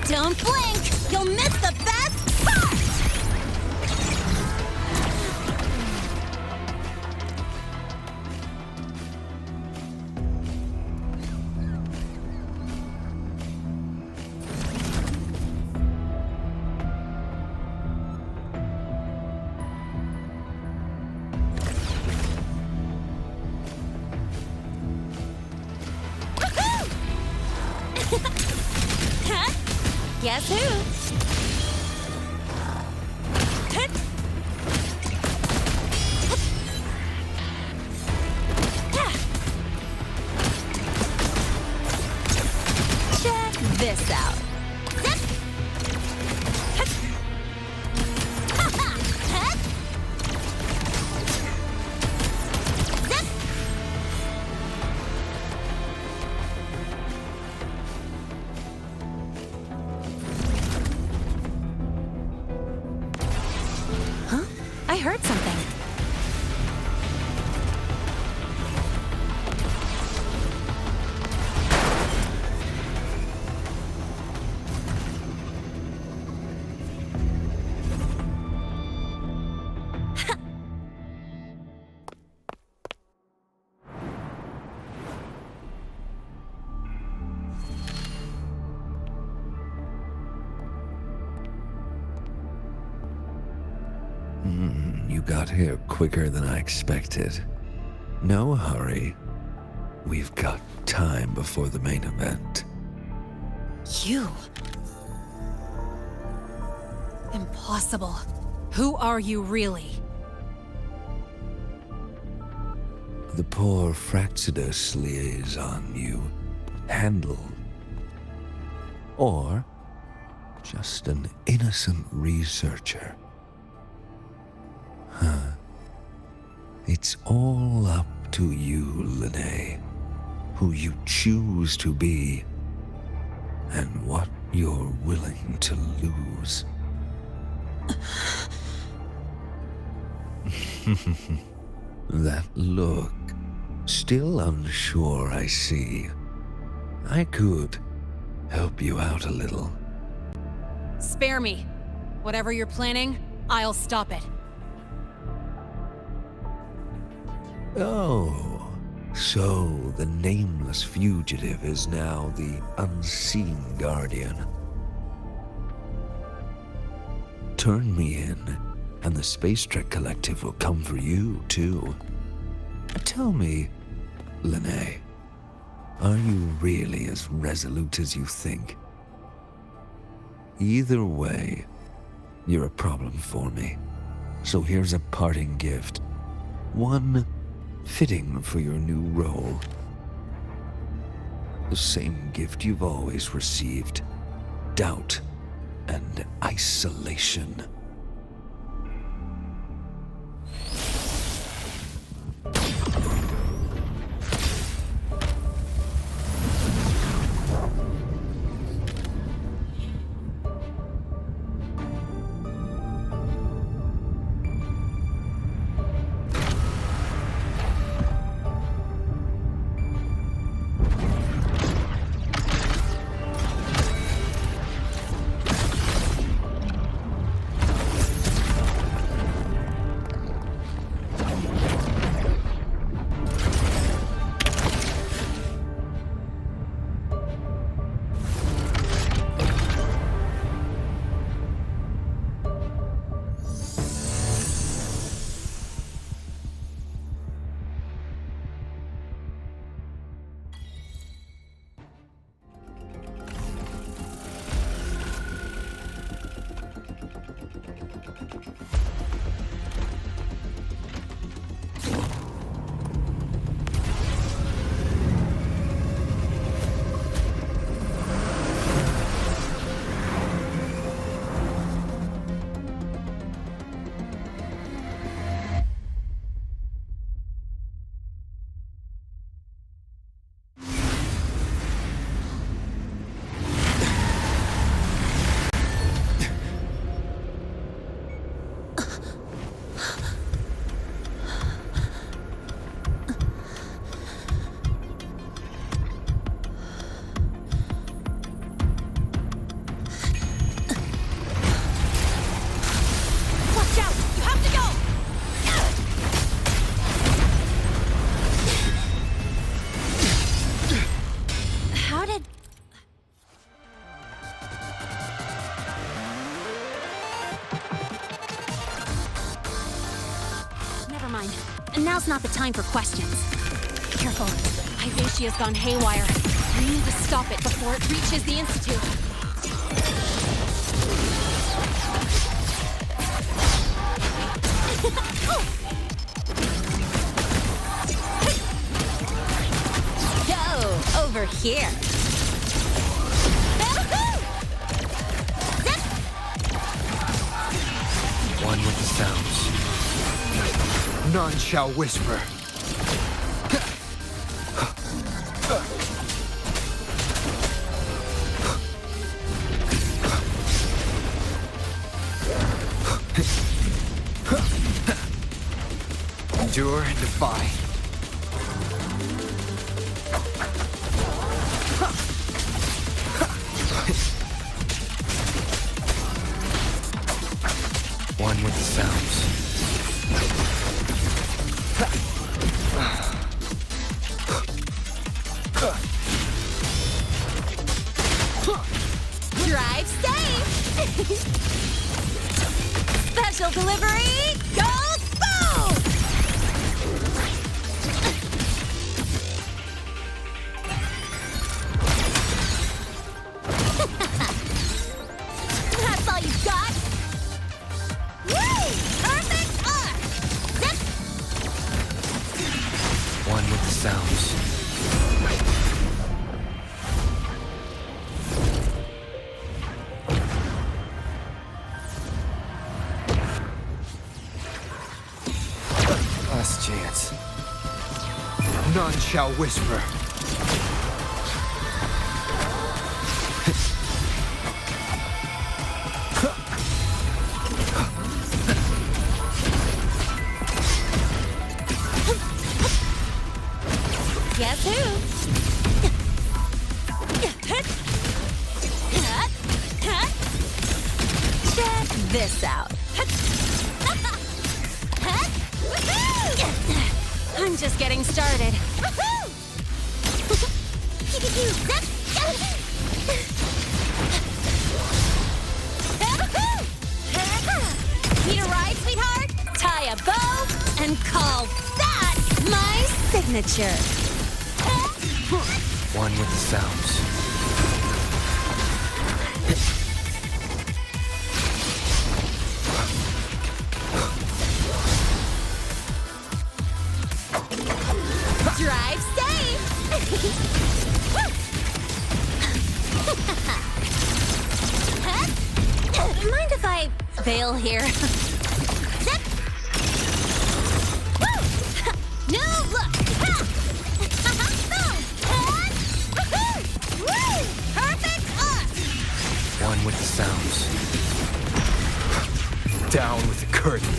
Don't blink! You'll miss the best part! Guess who? I heard something. You got here quicker than I expected. No hurry. We've got time before the main event. You? Impossible. Who are you really? The poor Fraxidus liaison you handle. Or just an innocent researcher. It's all up to you, Lynae, who you choose to be, and what you're willing to lose. That look, still unsure, I see. I could help you out a little. Spare me. Whatever you're planning, I'll stop it. Oh, so the nameless fugitive is now the unseen guardian. Turn me in, and the Space Trek Collective will come for you, too. Tell me, Lynae, are you really as resolute as you think? Either way, you're a problem for me. So here's a parting gift. One fitting for your new role. The same gift you've always received. Doubt and isolation. Now's not the time for questions. Careful. Ivatia's gone haywire. We need to stop it before it reaches the Institute. Go over here. One with the sounds. None shall whisper. Endure and defy. One with the sounds. Drive safe! Special delivery, go boom! That's all you got? Woo! Perfect arc! Zip! One with the sounds. Last chance. None shall whisper. Guess who? Check this out. I'm just getting started. Need a ride, sweetheart? Tie a bow and call that my signature. One with the sounds. Drive safe! Mind if I bail here? Zip! Woo! New look! Boom! Woo! Perfect arc! One with the sounds. Down with the curtain.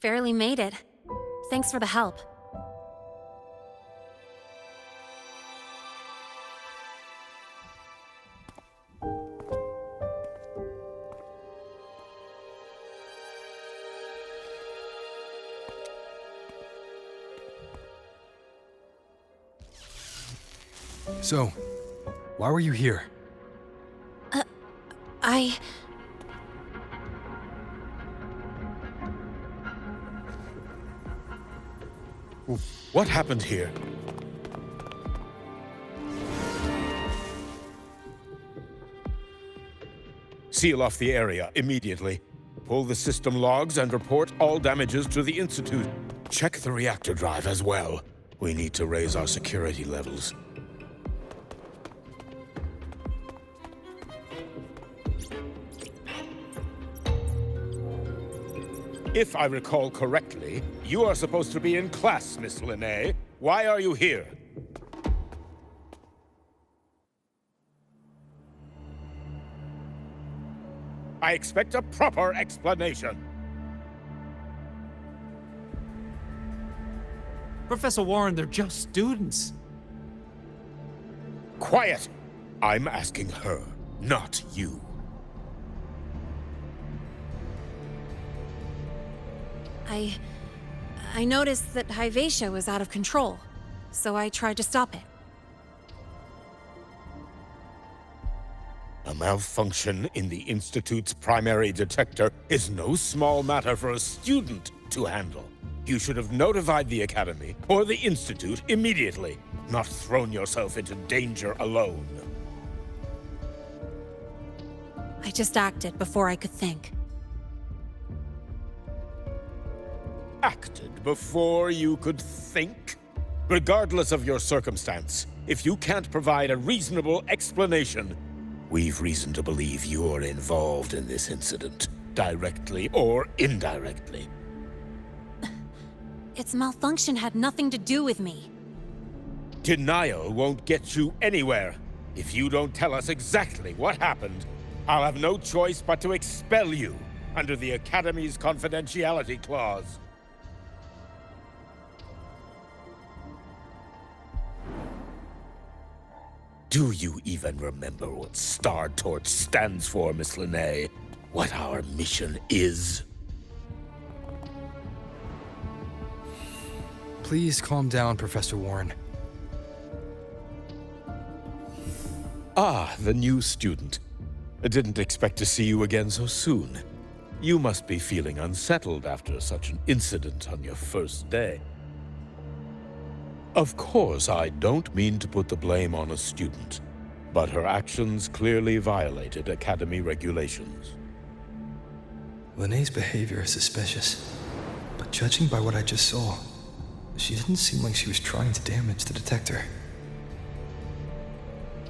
Barely made it. Thanks for the help. So, why were you here? What happened here? Seal off the area immediately. Pull the system logs and report all damages to the Institute. Check the reactor drive as well. We need to raise our security levels. If I recall correctly, you are supposed to be in class, Miss Lynae. Why are you here? I expect a proper explanation. Professor Warren, they're just students. Quiet! I'm asking her, not you. I noticed that Hyvatia was out of control, so I tried to stop it. A malfunction in the Institute's primary detector is no small matter for a student to handle. You should have notified the Academy or the Institute immediately, not thrown yourself into danger alone. I just acted before I could think. Acted before you could think? Regardless of your circumstance, if you can't provide a reasonable explanation, We've reason to believe you're involved in this incident, directly or indirectly. Its malfunction had nothing to do with me. Denial won't get you anywhere. If you don't tell us exactly what happened, I'll have no choice but to expel you under the Academy's confidentiality clause. Do you even remember what Star Torch stands for, Miss Lynae? What our mission is? Please calm down, Professor Warren. Ah, the new student. I didn't expect to see you again so soon. You must be feeling unsettled after such an incident on your first day. Of course, I don't mean to put the blame on a student, but her actions clearly violated Academy regulations. Lynae's behavior is suspicious, but judging by what I just saw, she didn't seem like she was trying to damage the detector.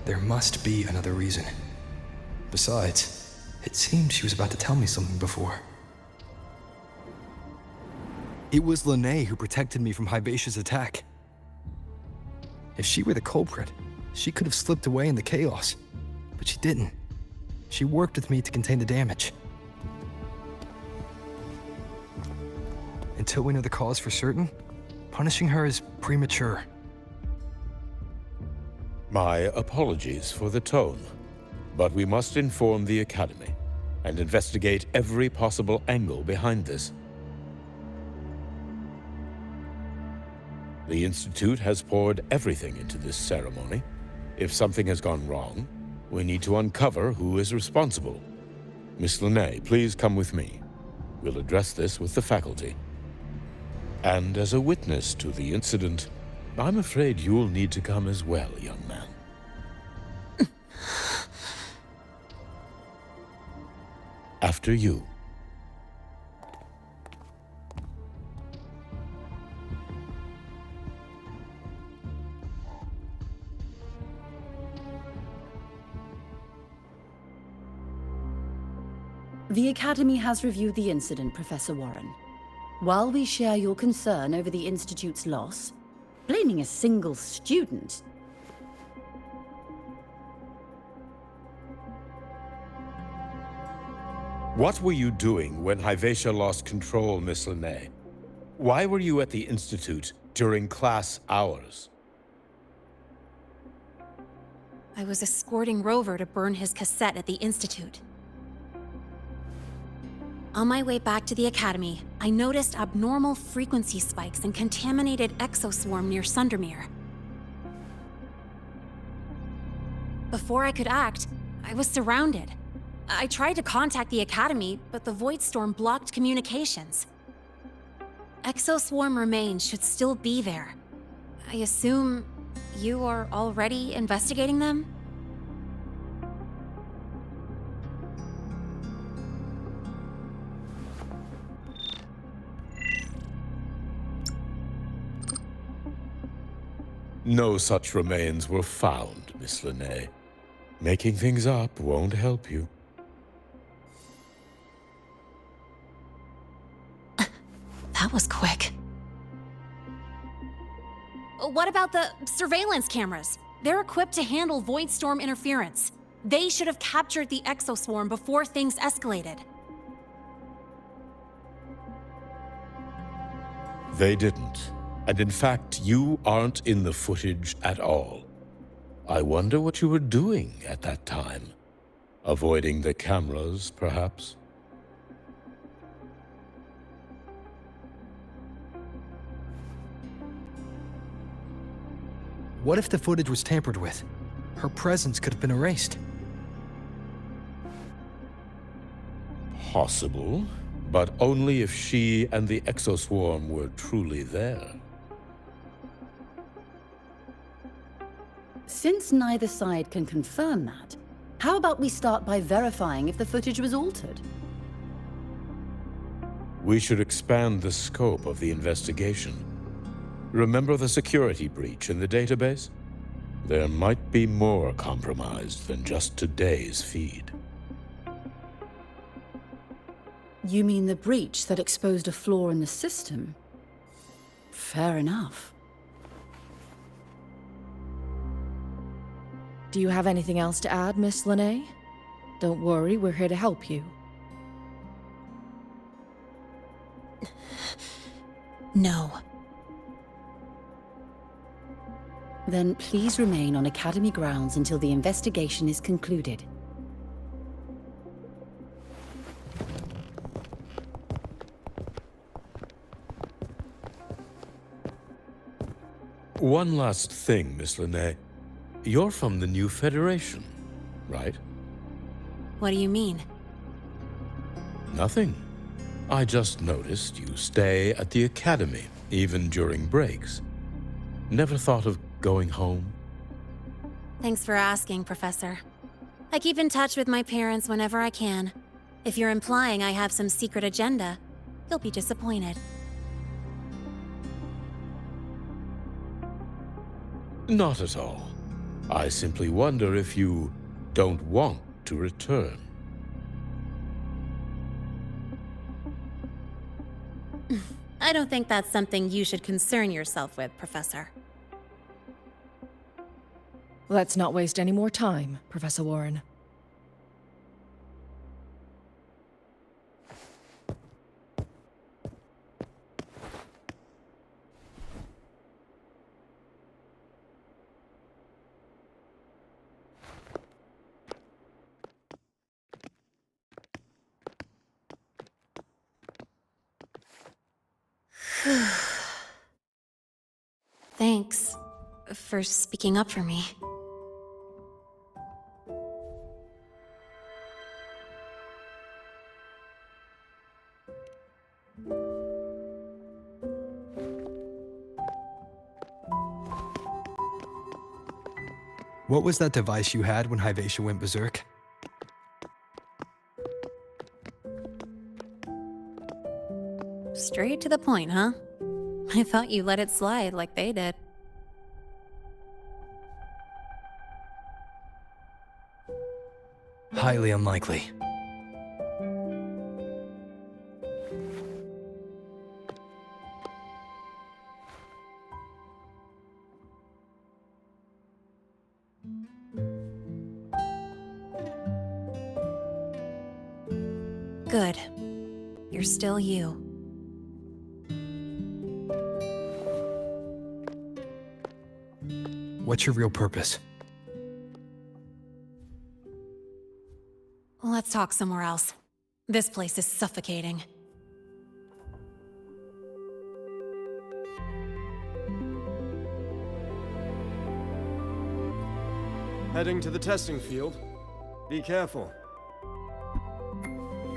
There must be another reason. Besides, it seemed she was about to tell me something before. It was Lynae who protected me from Hibacia's attack. If she were the culprit, she could have slipped away in the chaos, but she didn't. She worked with me to contain the damage. Until we know the cause for certain, punishing her is premature. My apologies for the tone, but we must inform the Academy and investigate every possible angle behind this. The Institute has poured everything into this ceremony. If something has gone wrong, we need to uncover who is responsible. Miss Lynae, please come with me. We'll address this with the faculty. And as a witness to the incident, I'm afraid you'll need to come as well, young man. After you. The Academy has reviewed the incident, Professor Warren. While we share your concern over the Institute's loss, blaming a single student... What were you doing when Hibacia lost control, Miss Lynae? Why were you at the Institute during class hours? I was escorting Rover to burn his cassette at the Institute. On my way back to the Academy, I noticed abnormal frequency spikes and contaminated exoswarm near Sundermere. Before I could act, I was surrounded. I tried to contact the Academy, but the Void Storm blocked communications. Exoswarm remains should still be there. I assume you are already investigating them? No such remains were found, Miss Lynae. Making things up won't help you. That was quick. What about the surveillance cameras? They're equipped to handle Void Storm interference. They should have captured the exoswarm before things escalated. They didn't. And in fact, you aren't in the footage at all. I wonder what you were doing at that time. Avoiding the cameras, perhaps? What if the footage was tampered with? Her presence could have been erased. Possible, but only if she and the exoswarm were truly there. Since neither side can confirm that, how about we start by verifying if the footage was altered? We should expand the scope of the investigation. Remember the security breach in the database? There might be more compromised than just today's feed. You mean the breach that exposed a flaw in the system? Fair enough. Do you have anything else to add, Miss Lynae? Don't worry, we're here to help you. No. Then please remain on Academy grounds until the investigation is concluded. One last thing, Miss Lynae. You're from the new Federation, right? What do you mean? Nothing. I just noticed you stay at the Academy, even during breaks. Never thought of going home? Thanks for asking, Professor. I keep in touch with my parents whenever I can. If you're implying I have some secret agenda, you'll be disappointed. Not at all. I simply wonder if you don't want to return. I don't think that's something you should concern yourself with, Professor. Let's not waste any more time, Professor Warren. Thanks for speaking up for me. What was that device you had when Hyvatia went berserk? Straight to the point, huh? I thought you let it slide like they did. Highly unlikely. Good. You're still you. What's your real purpose? Let's talk somewhere else. This place is suffocating. Heading to the testing field. Be careful.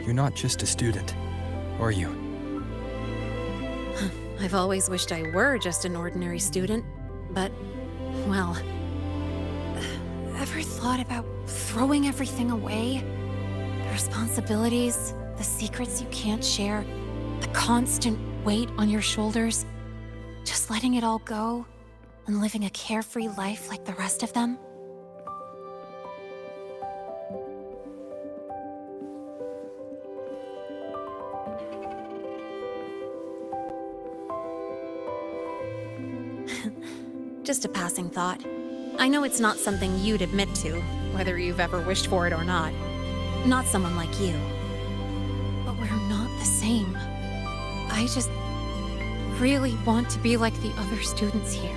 You're not just a student, are you? I've always wished I were just an ordinary student, but, well... Ever thought about throwing everything away? The responsibilities, the secrets you can't share, the constant weight on your shoulders. Just letting it all go and living a carefree life like the rest of them? Just a passing thought. I know it's not something you'd admit to, whether you've ever wished for it or not. Not someone like you. But we're not the same. I just really want to be like the other students here.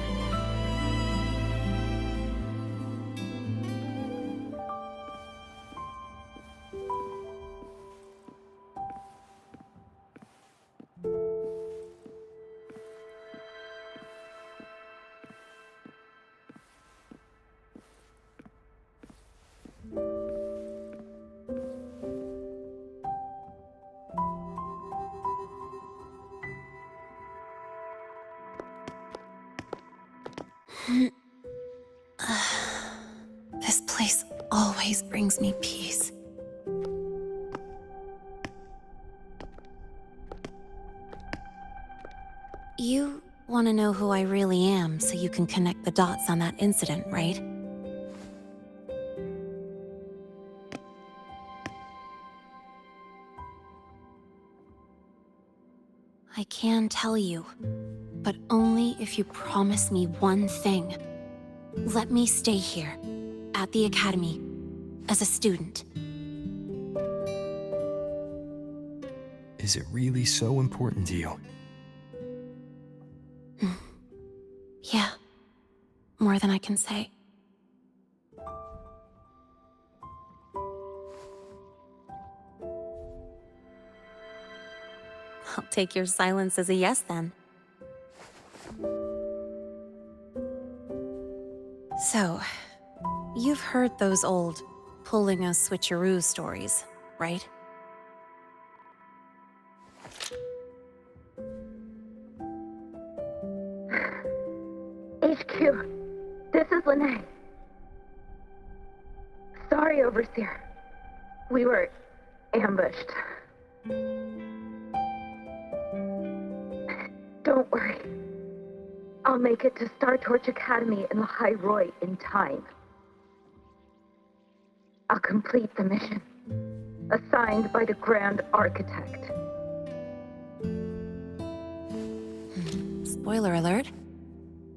This place always brings me peace. You Want to know who I really am so you can connect the dots on that incident, right? I can tell you, but only if you promise me one thing. Let me stay here, at the Academy, as a student. Is it really so important to you? Yeah, more than I can say. I'll take your silence as a yes, then. So, you've heard those old pulling a switcheroo stories, right? HQ, this is Lynae. Sorry, Overseer. We were ambushed. Don't worry. I'll make it to Star Torch Academy in Lahai Roi in time. I'll complete the mission, assigned by the Grand Architect. Spoiler alert.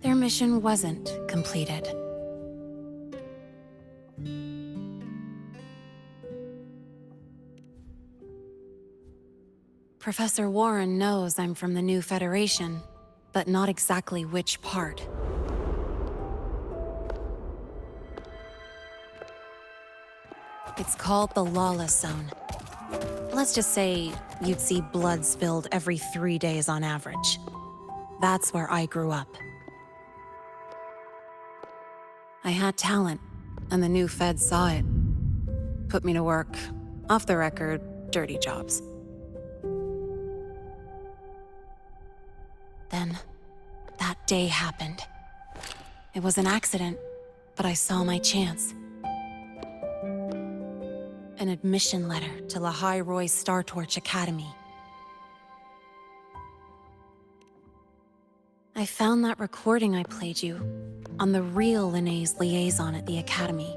Their mission wasn't completed. Professor Warren knows I'm from the new Federation, but not exactly which part. It's called the Lawless Zone. Let's just say you'd see blood spilled every 3 days on average. That's where I grew up. I had talent, and the new feds saw it. Put me to work, off the record, dirty jobs. Then, that day happened. It was an accident, but I saw my chance. An admission letter to Lahai Roi Star Torch Academy. I found that recording I played you on the real Lynae's liaison at the Academy.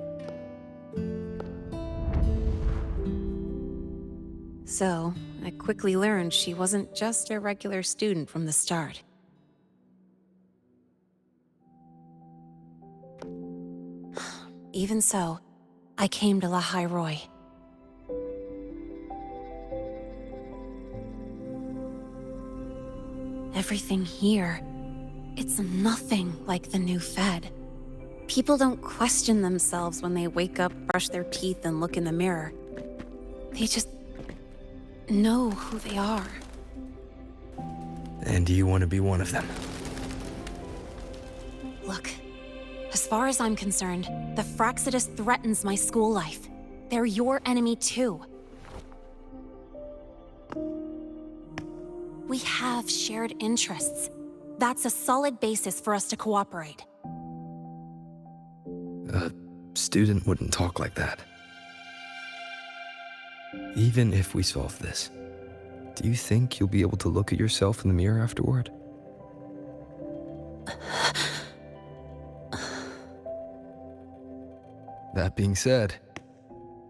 So, I quickly learned she wasn't just a regular student from the start. Even so, I came to Lahai Roi. Everything here, it's nothing like the new Fed. People don't question themselves when they wake up, brush their teeth, and look in the mirror. They just know who they are. And do you want to be one of them? Look, as far as I'm concerned, the Fraxidus threatens my school life. They're your enemy too. We have shared interests. That's a solid basis for us to cooperate. A student wouldn't talk like that. Even if we solve this, do you think you'll be able to look at yourself in the mirror afterward? That being said,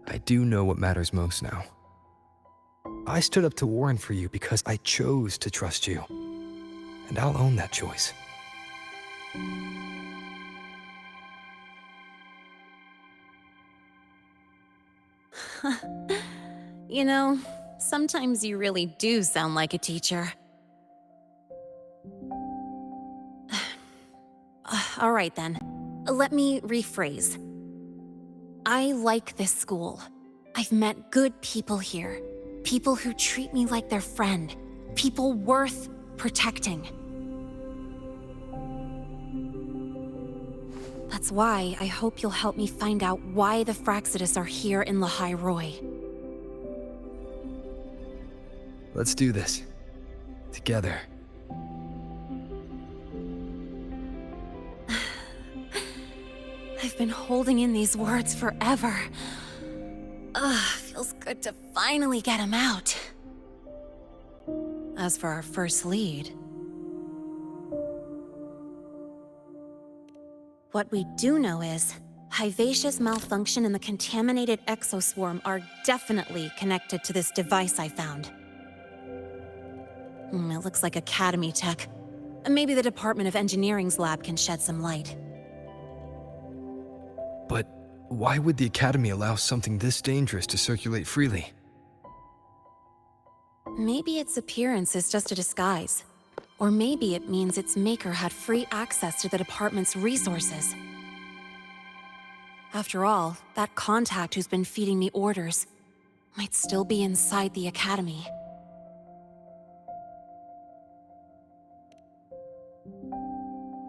I do know what matters most now. I stood up to Warren for you because I chose to trust you. And I'll own that choice. You know, sometimes you really do sound like a teacher. All right then, let me rephrase. I like this school. I've met good people here. People who treat me like their friend. People worth protecting. That's why I hope you'll help me find out why the Fraxidus are here in Lahai Roi. Let's do this. Together. I've been holding in these words forever. Feels good to finally get them out. As for our first lead, What we do know is, Hivacia's malfunction and the contaminated exoswarm are definitely connected to this device I found. It looks like Academy tech. Maybe the Department of Engineering's lab can shed some light. But why would the Academy allow something this dangerous to circulate freely? Maybe its appearance is just a disguise. Or maybe it means its maker had free access to the department's resources. After all, that contact who's been feeding me orders might still be inside the Academy.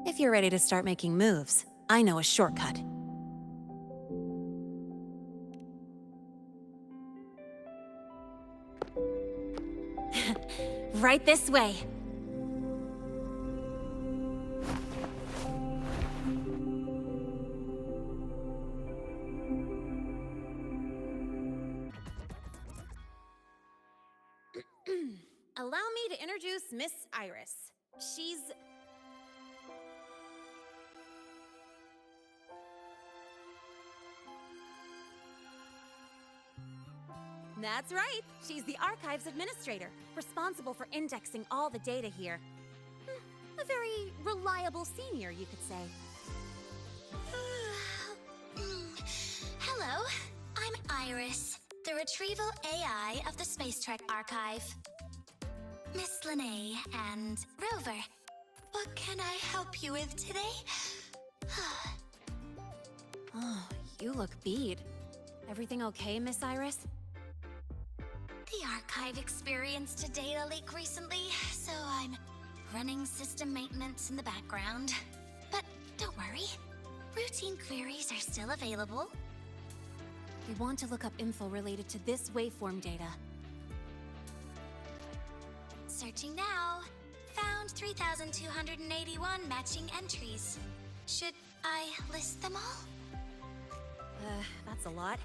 If you're ready to start making moves, I know a shortcut. Right this way. Allow me to introduce Miss Iris. She's... That's right. She's the Archives Administrator, responsible for indexing all the data here. A very reliable senior, you could say. Hello, I'm Iris, the Retrieval AI of the Space Trek Archive. Miss Lynae and Rover, what can I help you with today? Oh, you look beat. Everything okay, Miss Iris? The Archive experienced a data leak recently, so I'm running system maintenance in the background. But don't worry, routine queries are still available. We want to look up info related to this waveform data. Searching now. Found 3,281 matching entries. Should I list them all? That's a lot.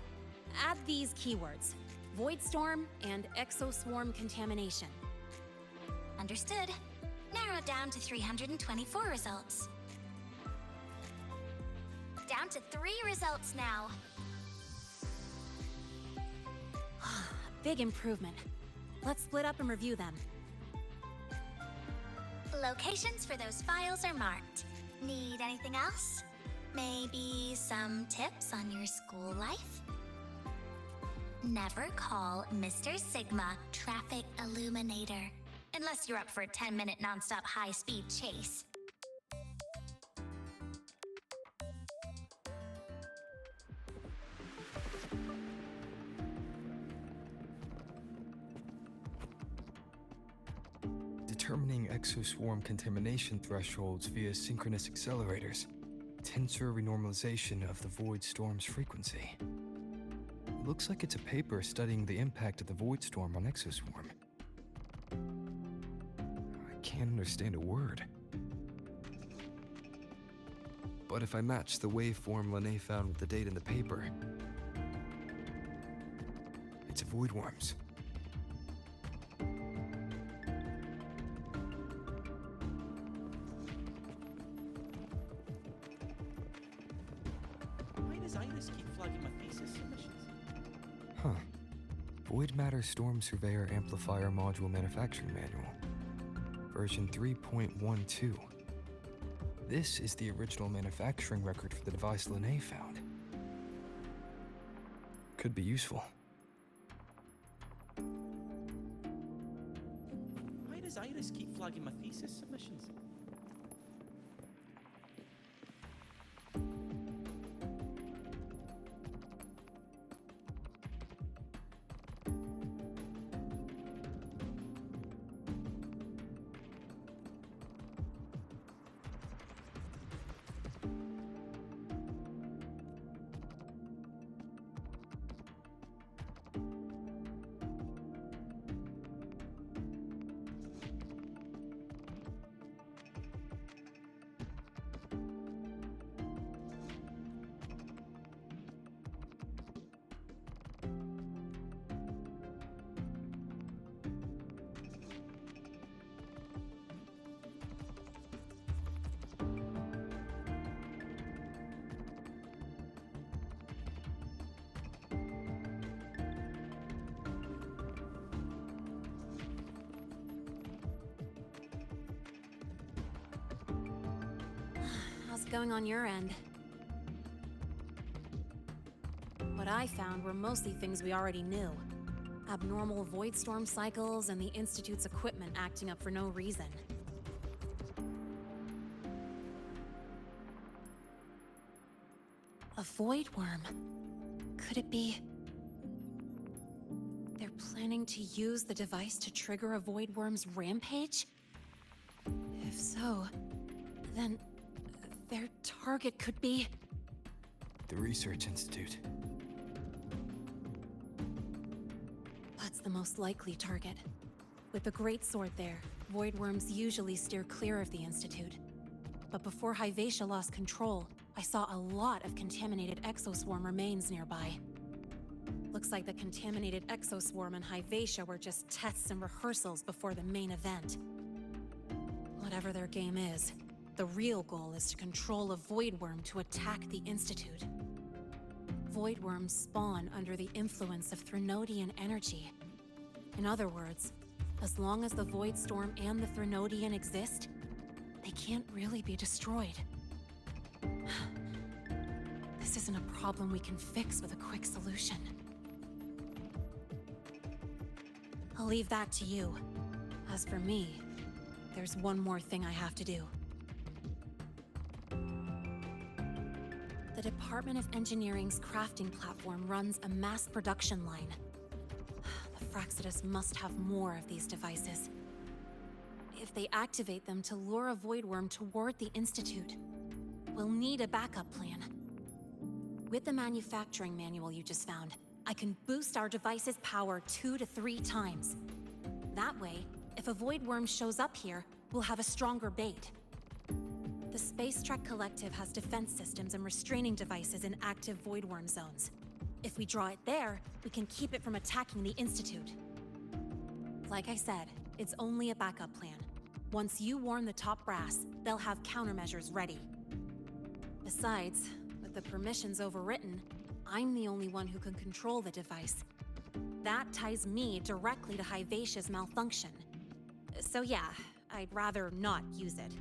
Add these keywords: Voidstorm and Exoswarm contamination. Understood. Narrowed down to 324 results. Down to 3 results now. Big improvement. Let's split up and review them. Locations for those files are marked. Need anything else? Maybe some tips on your school life? Never call Mr. Sigma Traffic Illuminator, unless you're up for a 10-minute nonstop high-speed chase. Determining exoswarm contamination thresholds via synchronous accelerators. Tensor renormalization of the void storm's frequency. Looks like it's a paper studying the impact of the void storm on exoswarm. I can't understand a word. But if I match the waveform Lynae found with the data in the paper, it's a voidworm's. Why does Iris keep flagging my thesis submissions? Huh. Void Matter Storm Surveyor Amplifier Module Manufacturing Manual. Version 3.12. This is the original manufacturing record for the device Lynae found. Could be useful. Why does Iris keep flagging my thesis submissions? How's it going on your end? What I found were mostly things we already knew. Abnormal void storm cycles and the Institute's equipment acting up for no reason. A voidworm. Could it be... they're planning to use the device to trigger a voidworm's rampage? If so, then their target could be... The Research Institute. That's the most likely target. With the Great Sword there, voidworms usually steer clear of the Institute. But before Hyvatia lost control, I saw a lot of contaminated exoswarm remains nearby. Looks like the contaminated exoswarm and Hyvatia were just tests and rehearsals before the main event. Whatever their game is, the real goal is to control a voidworm to attack the Institute. Voidworms spawn under the influence of Threnodian energy. In other words, as long as the Void Storm and the Threnodian exist, they can't really be destroyed. This isn't a problem we can fix with a quick solution. I'll leave that to you. As for me, there's one more thing I have to do. The Department of Engineering's crafting platform runs a mass production line. The Fraxidus must have more of these devices. If they activate them to lure a voidworm toward the Institute, we'll need a backup plan. With the manufacturing manual you just found, I can boost our device's power 2 to 3 times. That way, if a voidworm shows up here, we'll have a stronger bait. The Space Trek Collective has defense systems and restraining devices in active voidworm zones. If we draw it there, we can keep it from attacking the Institute. Like I said, it's only a backup plan. Once you warn the top brass, they'll have countermeasures ready. Besides, with the permissions overwritten, I'm the only one who can control the device. That ties me directly to Hyvatia's malfunction. So yeah, I'd rather not use it.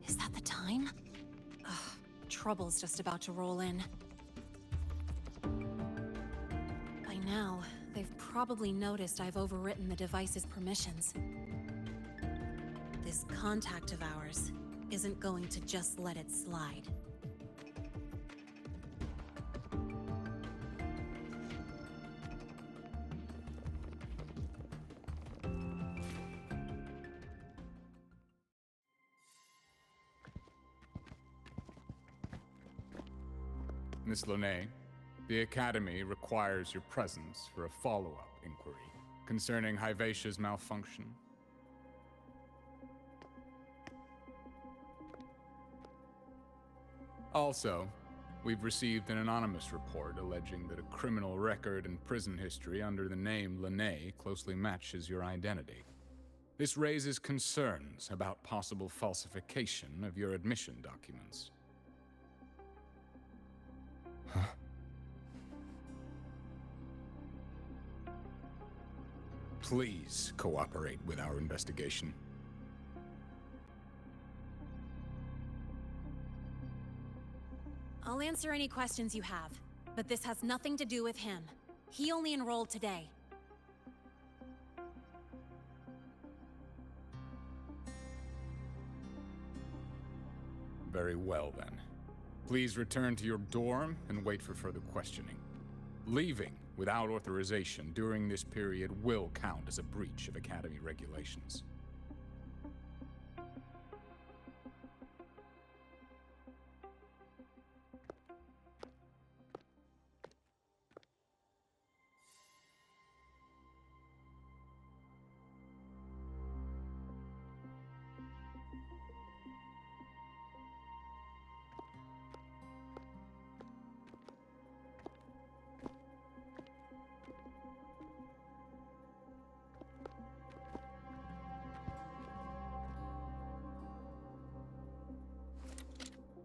Is that the time? Ugh, trouble's just about to roll in. By now, they've probably noticed I've overwritten the device's permissions. This contact of ours isn't going to just let it slide. Miss Lynae, the Academy requires your presence for a follow-up inquiry concerning Hyvatia's malfunction. Also, we've received an anonymous report alleging that a criminal record and prison history under the name Lynae closely matches your identity. This raises concerns about possible falsification of your admission documents. Huh? Please cooperate with our investigation. I'll answer any questions you have, but this has nothing to do with him. He only enrolled today. Very well, then. Please return to your dorm and wait for further questioning. Leaving without authorization during this period will count as a breach of Academy regulations.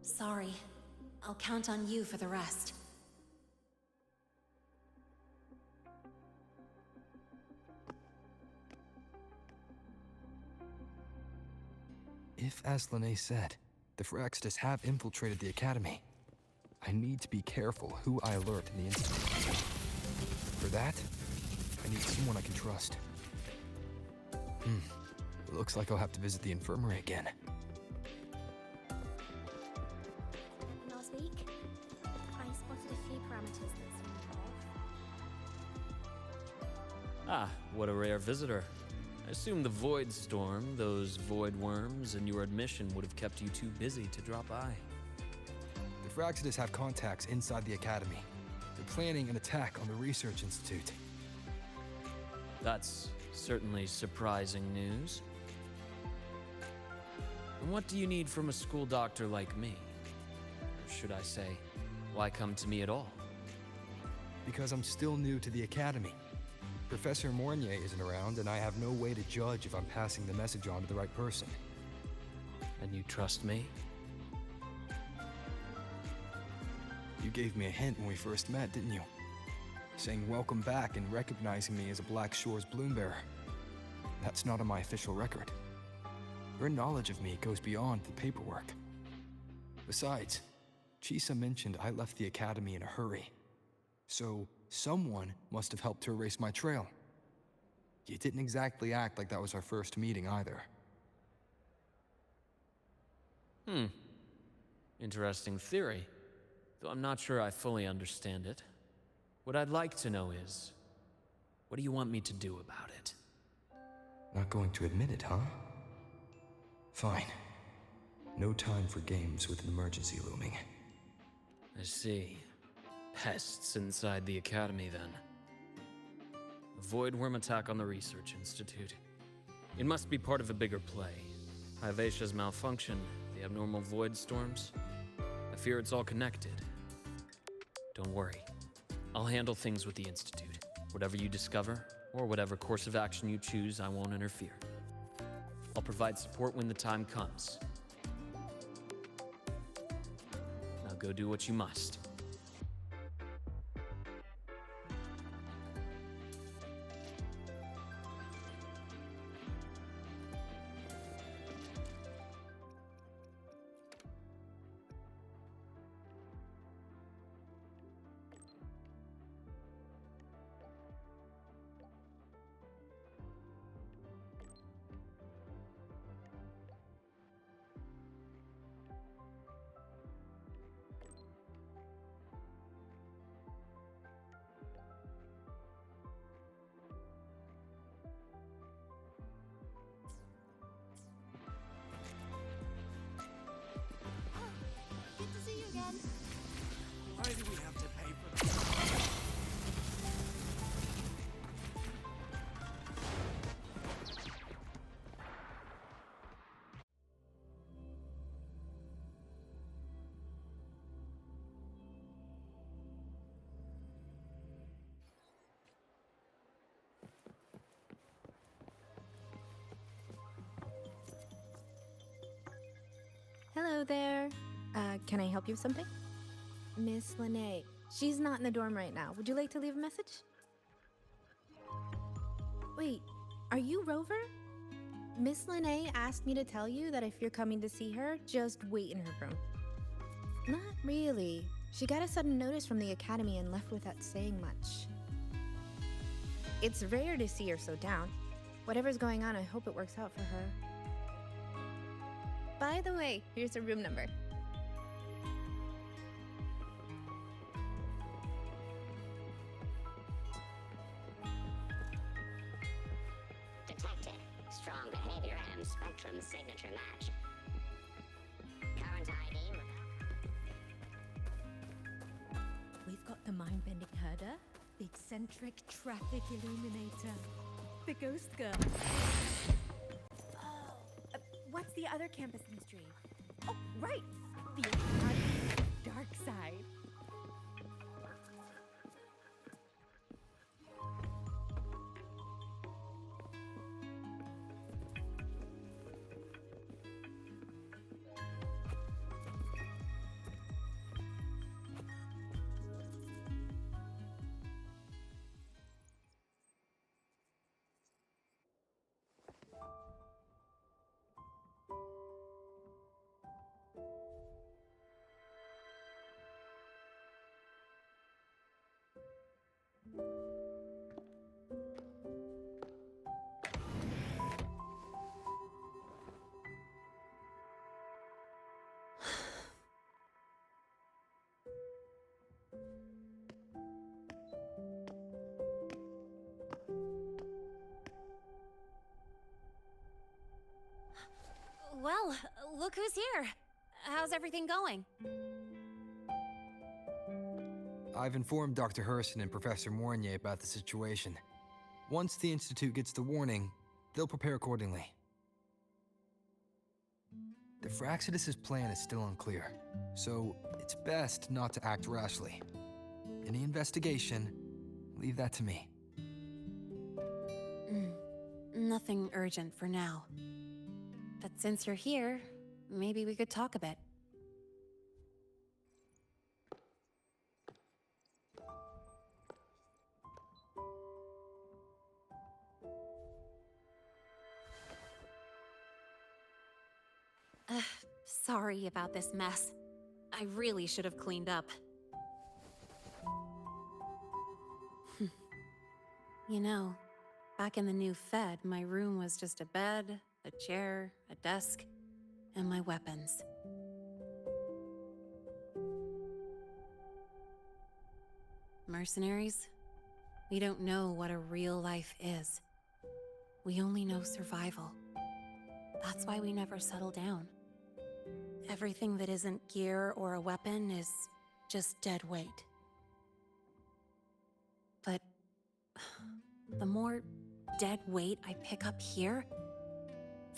Sorry. I'll count on you for the rest. If, as Lynae said, the Freshmen have infiltrated the Academy, I need to be careful who I alert in the Institute. For that, I need someone I can trust. It looks like I'll have to visit the infirmary again. Last week, I spotted a few parameters that seemed off. Ah, what a rare visitor. I assume the void storm, those void worms, and your admission would have kept you too busy to drop by. The Freshmen have contacts inside the Academy. They're planning an attack on the Research Institute. That's certainly surprising news. And what do you need from a school doctor like me? Or should I say, why come to me at all? Because I'm still new to the Academy. Professor Mornye isn't around, and I have no way to judge if I'm passing the message on to the right person. And you trust me? You gave me a hint when we first met, didn't you? Saying welcome back and recognizing me as a Black Shore's bloom bearer. That's not on my official record. Your knowledge of me goes beyond the paperwork. Besides, Chisa mentioned I left the Academy in a hurry. So, someone must have helped to erase my trail. You didn't exactly act like that was our first meeting either. Interesting theory. Though I'm not sure I fully understand it. What I'd like to know is, what do you want me to do about it? Not going to admit it, huh? Fine. No time for games with an emergency looming. I see. Pests inside the Academy, then. A voidworm attack on the Research Institute. It must be part of a bigger play. Hyvatia's malfunction, the abnormal void storms. I fear it's all connected. Don't worry. I'll handle things with the Institute. Whatever you discover, or whatever course of action you choose, I won't interfere. I'll provide support when the time comes. Now go do what you must. Good to see you again. Why do we have to pay for that? Hello there. Can I help you with something? Miss Lynae. She's not in the dorm right now. Would you like to leave a message? Wait, are you Rover? Miss Lynae asked me to tell you that if you're coming to see her, just wait in her room. Not really. She got a sudden notice from the Academy and left without saying much. It's rare to see her so down. Whatever's going on, I hope it works out for her. By the way, here's her room number. Detected. Strong behavior and spectrum signature match. Current ID. We've got the mind-bending herder, the eccentric traffic illuminator, the ghost girl. Oh, what's the other campus mystery? Oh, right! The Academy dark side. Well, look who's here. How's everything going? I've informed Dr. Herssen and Professor Mornye about the situation. Once the Institute gets the warning, they'll prepare accordingly. The Fraxidus' plan is still unclear, so it's best not to act rashly. Any investigation, leave that to me. Nothing urgent for now. But since you're here, maybe we could talk a bit. Sorry about this mess. I really should have cleaned up. You know, back in the new Fed, my room was just a bed, a chair, a desk, and my weapons. Mercenaries? We don't know what a real life is. We only know survival. That's why we never settle down. Everything that isn't gear or a weapon is just dead weight. But the more dead weight I pick up here,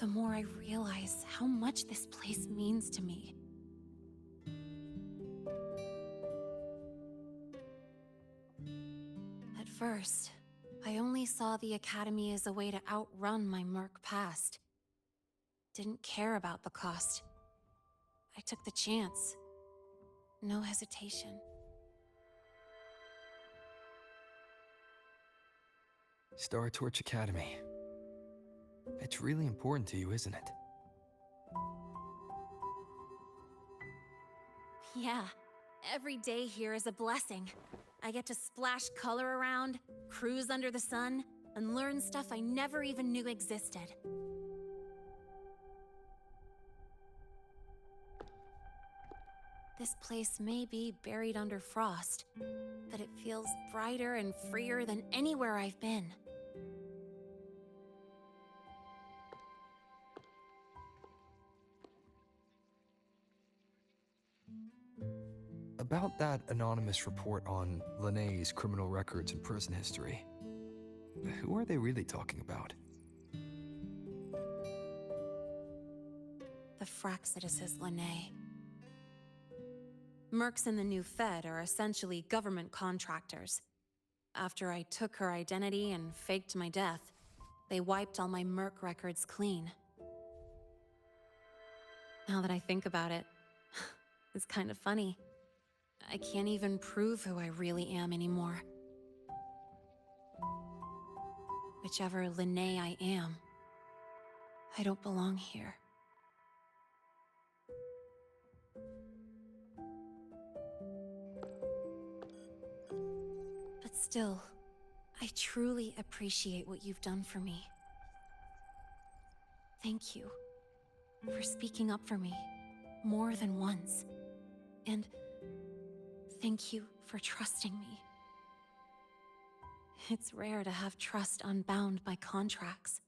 the more I realize how much this place means to me. At first, I only saw the Academy as a way to outrun my Merc past. Didn't care about the cost. I took the chance. No hesitation. Star Torch Academy. It's really important to you, isn't it? Yeah, every day here is a blessing. I get to splash color around, cruise under the sun, and learn stuff I never even knew existed. This place may be buried under frost, but it feels brighter and freer than anywhere I've been. About that anonymous report on Lynae's criminal records and prison history, who are they really talking about? The Fraxidus is Lynae. Mercs in the new Fed are essentially government contractors. After I took her identity and faked my death, they wiped all my Merc records clean. Now that I think about it, it's kind of funny. I can't even prove who I really am anymore. Whichever Lynae I am, I don't belong here. But still, I truly appreciate what you've done for me. Thank you for speaking up for me more than once. And thank you for trusting me. It's rare to have trust unbound by contracts.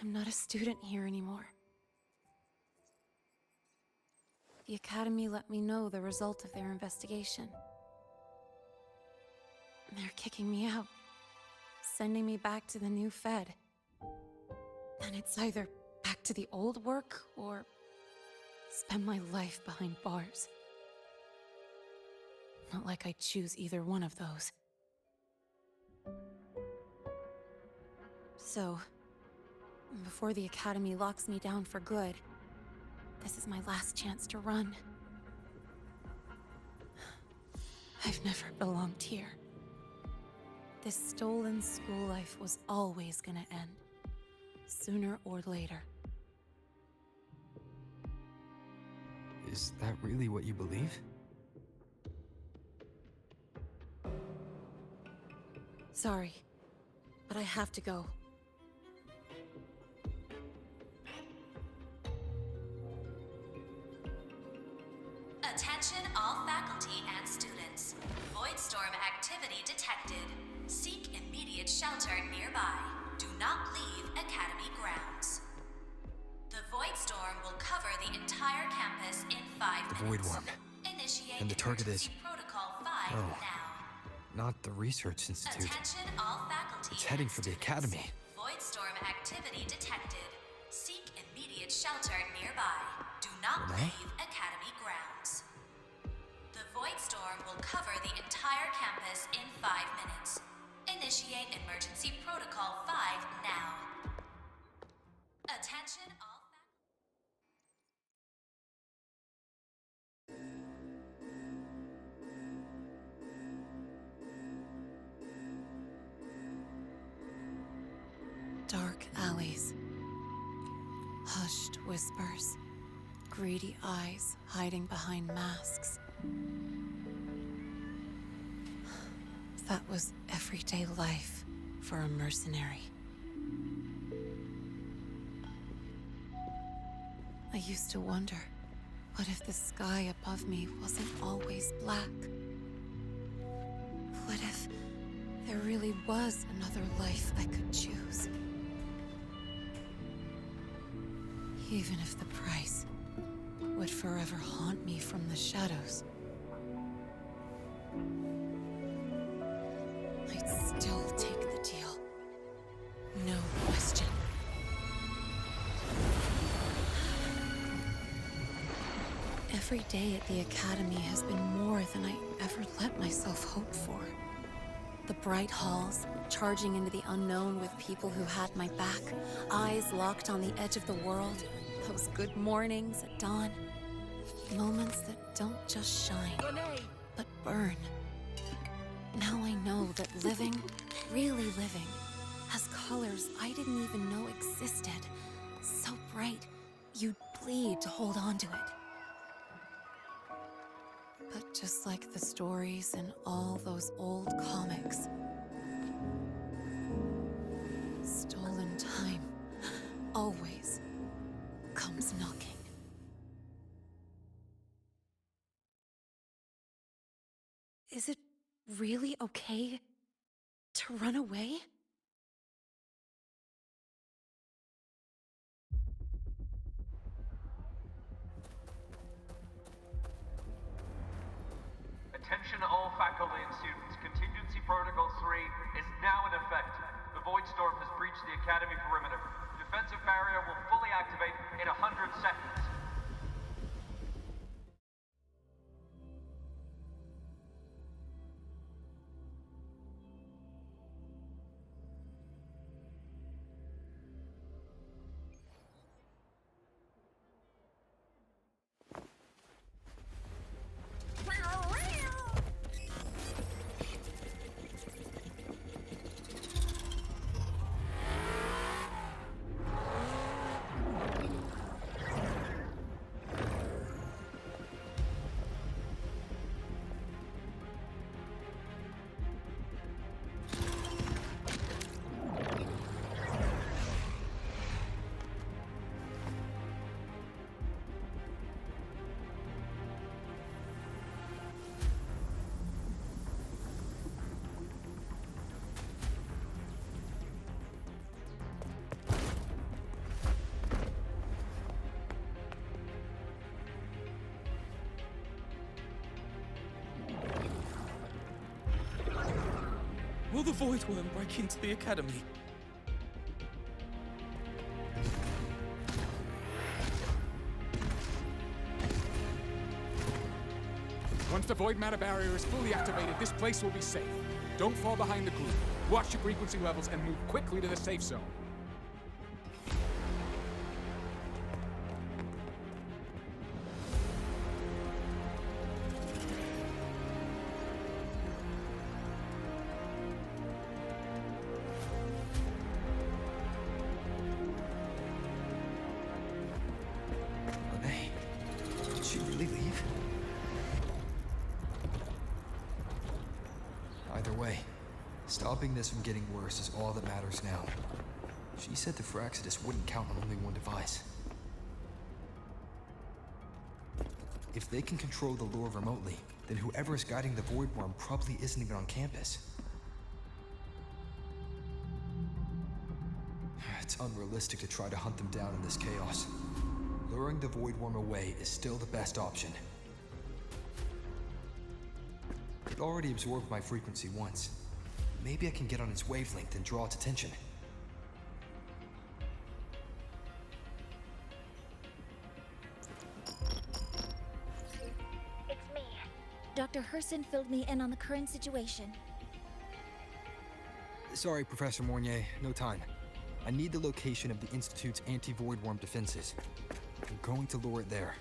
I'm not a student here anymore. The Academy let me know the result of their investigation. They're kicking me out, sending me back to the new Fed. And it's either back to the old work, or spend my life behind bars. Not like I choose either one of those. So, before the Academy locks me down for good, this is my last chance to run. I've never belonged here. This stolen school life was always gonna end, sooner or later. Is that really what you believe? Sorry, but I have to go. Attention all faculty and students. Voidstorm activity detected. Seek immediate shelter nearby. Do not leave Academy grounds. The Voidstorm will cover the entire campus in 5 The minutes. voidworm. Initiate And the target is... emergency protocol 5 Oh. now. Not the Research Institute. Attention all faculty It's heading and for the students. Academy. Voidstorm activity detected. Seek immediate shelter nearby. Do not Lynae? leave Academy grounds. The Voidstorm will cover the entire campus in 5 minutes. Initiate emergency protocol 5 now. Attention all Dark alleys. Hushed whispers. Greedy eyes hiding behind masks. That was everyday life for a mercenary. I used to wonder, what if the sky above me wasn't always black? What if there really was another life I could choose? Even if the price would forever haunt me from the shadows, I'd still take the deal. No question. Every day at the Academy has been more than I ever let myself hope for. The bright halls, charging into the unknown with people who had my back, eyes locked on the edge of the world, those good mornings at dawn, moments that don't just shine, but burn. Now I know that living, really living, has colors I didn't even know existed. So bright, you'd bleed to hold on to it. But just like the stories in all those old comics, stolen time always comes knocking. Is it really okay to run away? Attention all faculty and students. Contingency Protocol 3 is now in effect. The Voidstorm has breached the Academy perimeter. The defensive barrier will fully activate in 100 seconds. Will the voidworm break into the Academy? Once the void matter barrier is fully activated, this place will be safe. Don't fall behind the group. Watch your frequency levels and move quickly to the safe zone. Did she really leave? Either way, Stopping this from getting worse is all that matters now. She said the Fraxidus wouldn't count on only one device. If they can control the lure remotely, then whoever is guiding the voidworm probably isn't even on campus. It's unrealistic to try to hunt them down in this chaos. Luring the voidworm away is still the best option. It already absorbed my frequency once. Maybe I can get on its wavelength and draw its attention. It's me. Dr. Herssen filled me in on the current situation. Sorry, Professor Mornye, no time. I need the location of the Institute's anti-voidworm defenses. I'm going to lure it there.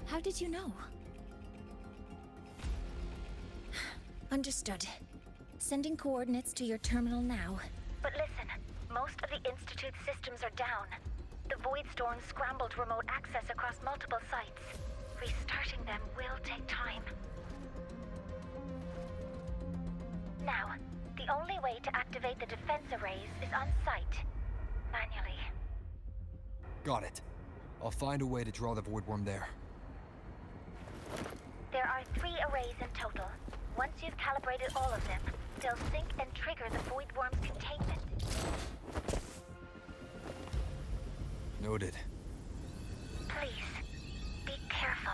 How did you know? Understood. Sending coordinates to your terminal now. But listen, most of the Institute's systems are down. The Voidstorm scrambled remote access across multiple sites. Restarting them will take time. Now, the only way to activate the defense arrays is on site. Manually. Got it. I'll find a way to draw the voidworm there. There are 3 arrays in total. Once you've calibrated all of them, they'll sync and trigger the voidworm's containment. Noted. Please, be careful.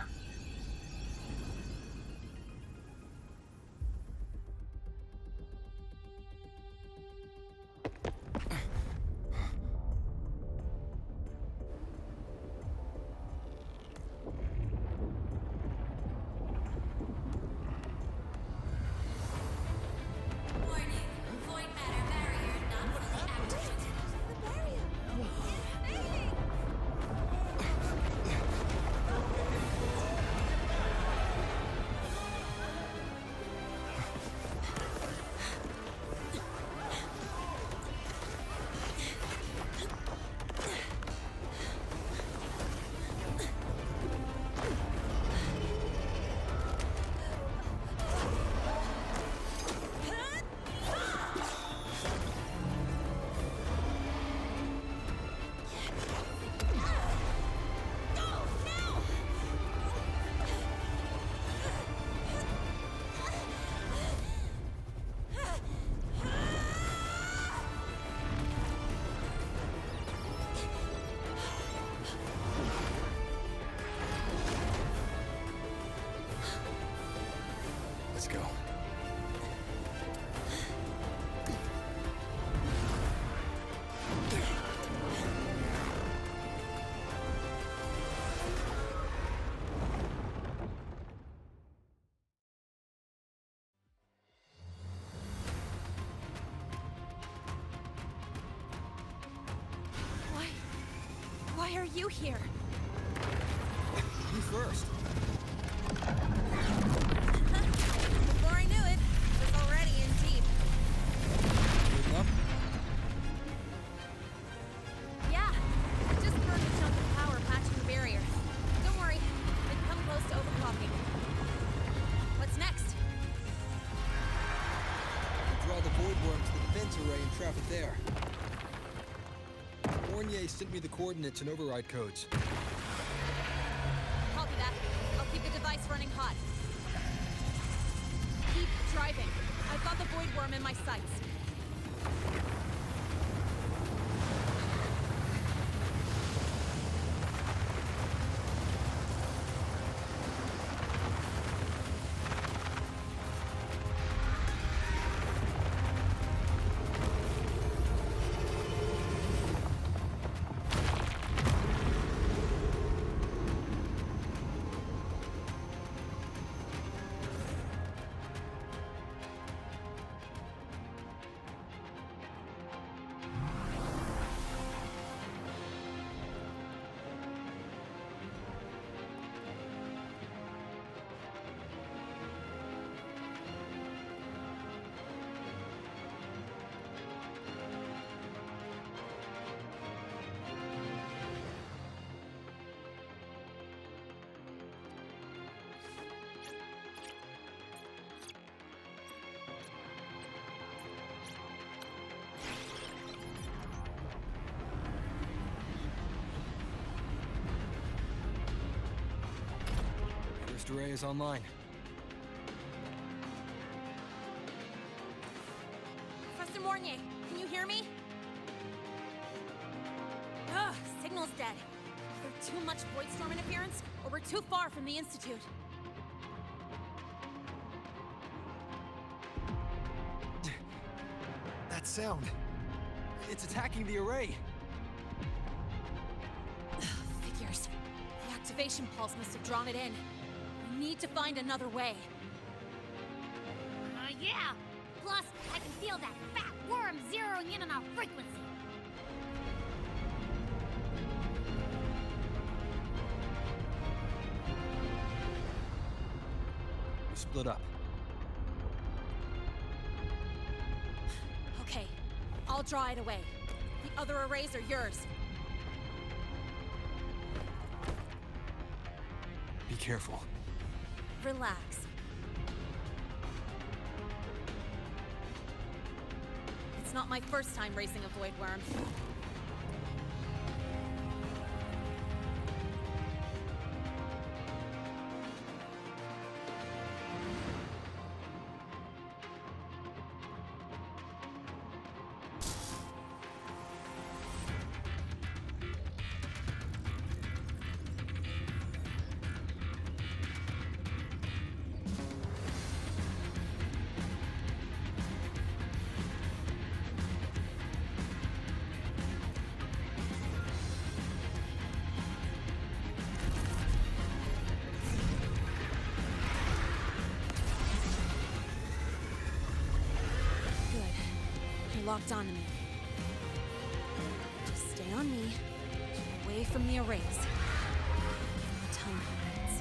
Let's go. Why are you here? You first. Before I knew it, I was already in deep. Waking up? Yeah, I just burned a chunk of power patching the barrier. Don't worry, I've come close to overclocking. What's next? Draw the voidworm to the defense array and trap it there. Mornye sent me the coordinates and override codes. Copy that. I'll keep the device running hot. Keep driving. I've got the voidworm in my sights. Nearest array is online. Professor Mornye, can you hear me? Ugh, signal's dead. Either too much voidstorm interference, or we're too far from the Institute. That sound. It's attacking the array. Figures. The activation pulse must have drawn it in. We need to find another way. Yeah! Plus, I can feel that fat worm zeroing in on our frequency. We split up. Okay, I'll draw it away. The other arrays are yours. Be careful. Relax. It's not my first time racing a voidworm. Locked onto me. Just stay on me, away from the arrays. The time permits.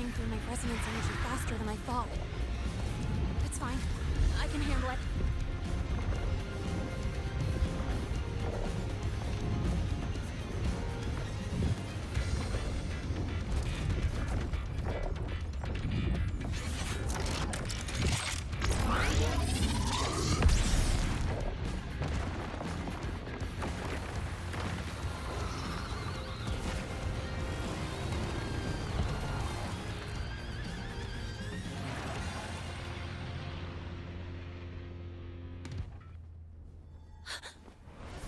burning through my resonance energy faster than I thought. It's fine. I can handle it.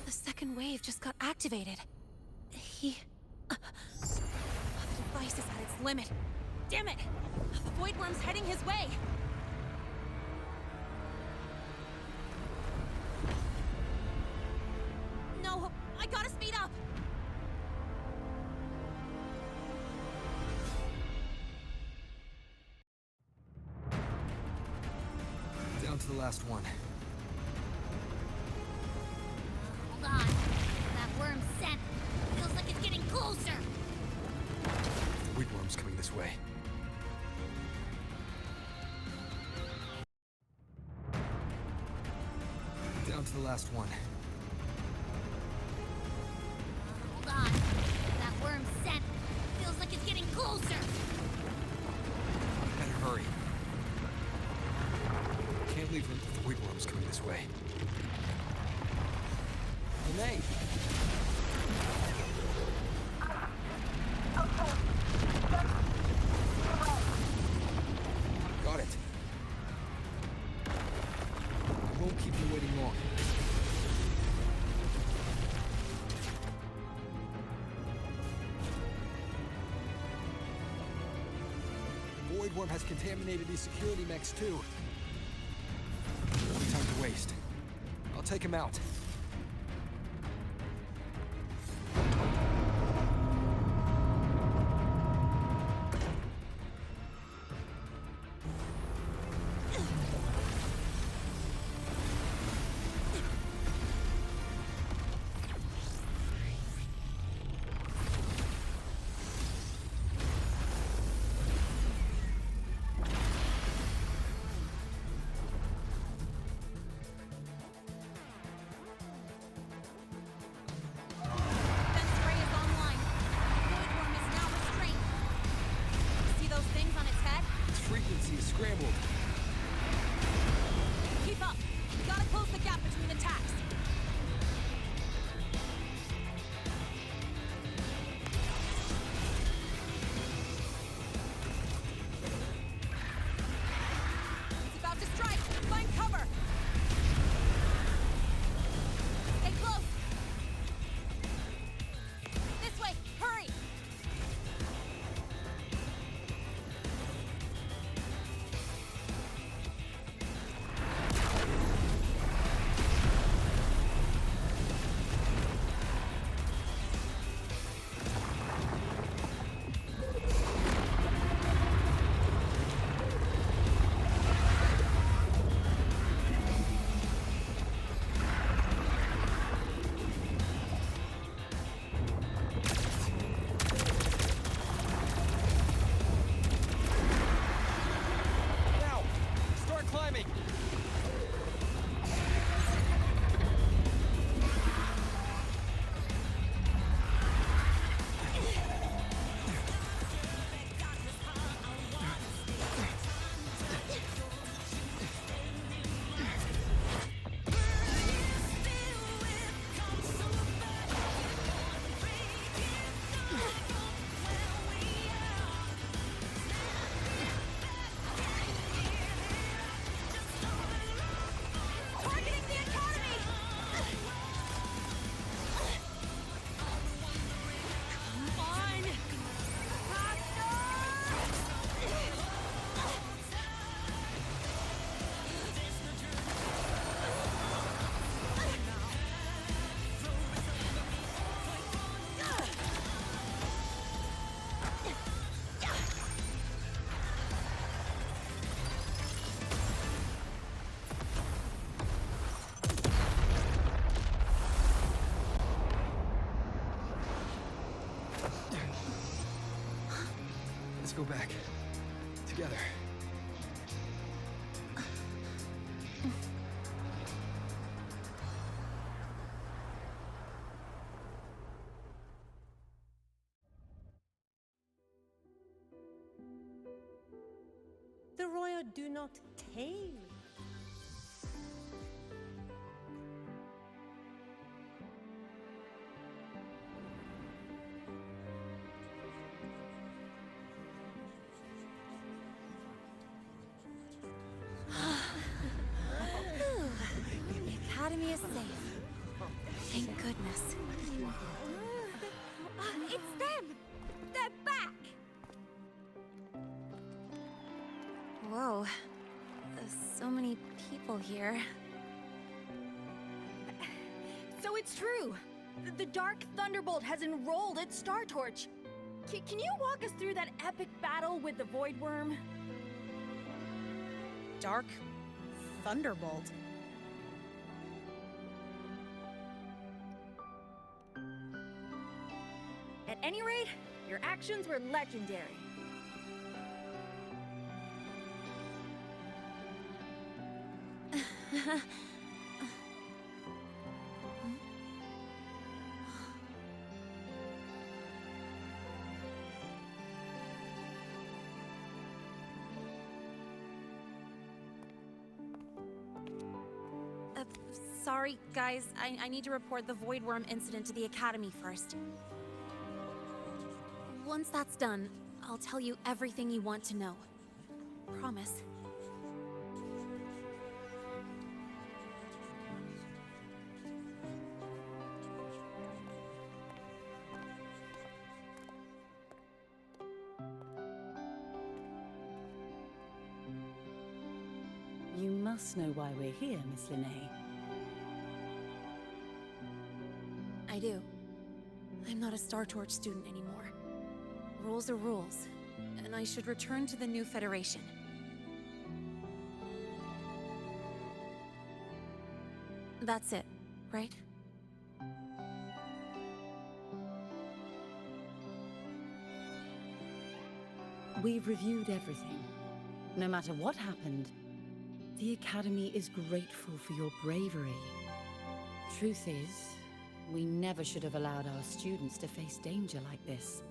The second wave just got activated. The device is at its limit. Damn it! The voidworm's heading his way! No! I gotta speed up! Down to the last one. Hold on. That worm's scent feels like it's getting closer. The voidworm's coming this way. Down to the last one. Hold on. That worm's scent feels like it's getting closer. Better hurry. Can't leave room for the voidworm's coming this way. Lynae! Got it. I won't keep you waiting long. The voidworm has contaminated these security mechs too. No time to waste. I'll take him out. Frequency is scrambled. Keep up! We gotta close the gap between the tacks! It's about to strike! Find cover! Stay close! This way! Hurry! Climbing! Let's go back. together. The Royal do not tail. The Academy is safe. Thank goodness. It's them! They're back! Whoa. There's so many people here. So it's true. The Dark Thunderbolt has enrolled at Star Torch. Can you walk us through that epic battle with the voidworm? Dark Thunderbolt. At any rate, your actions were legendary. Sorry, guys. I need to report the voidworm incident to the Academy first. Once that's done, I'll tell you everything you want to know. Promise. You must know why we're here, Miss Lynae. I do. I'm not a Star Torch student anymore. Rules are rules, and I should return to the new Federation. That's it, right? We've reviewed everything. No matter what happened, the Academy is grateful for your bravery. Truth is, we never should have allowed our students to face danger like this.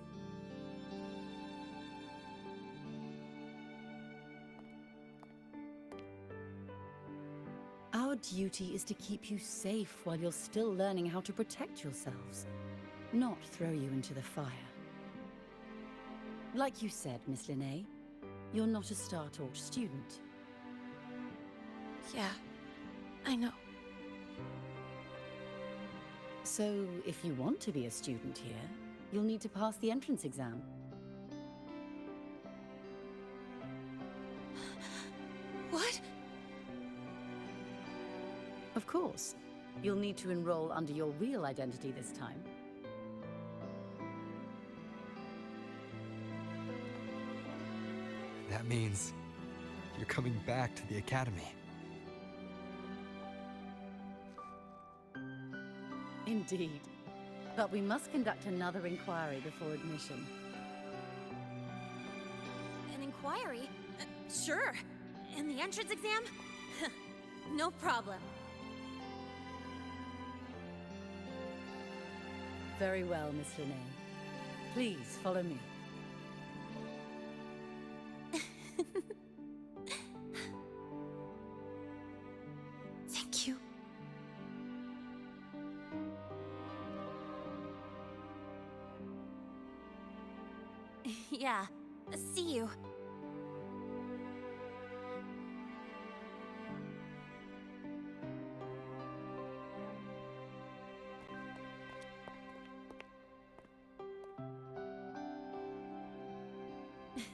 Our duty is to keep you safe while you're still learning how to protect yourselves, not throw you into the fire. Like you said, Miss Lynae, you're not a Star Torch student. Yeah, I know. So, if you want to be a student here, you'll need to pass the entrance exam. What? Of course. You'll need to enroll under your real identity this time. That means you're coming back to the Academy. Indeed. But we must conduct another inquiry before admission. An inquiry? Sure. And the entrance exam? No problem. Very well, Miss Lynae. Please, follow me. Thank you. Yeah, see you.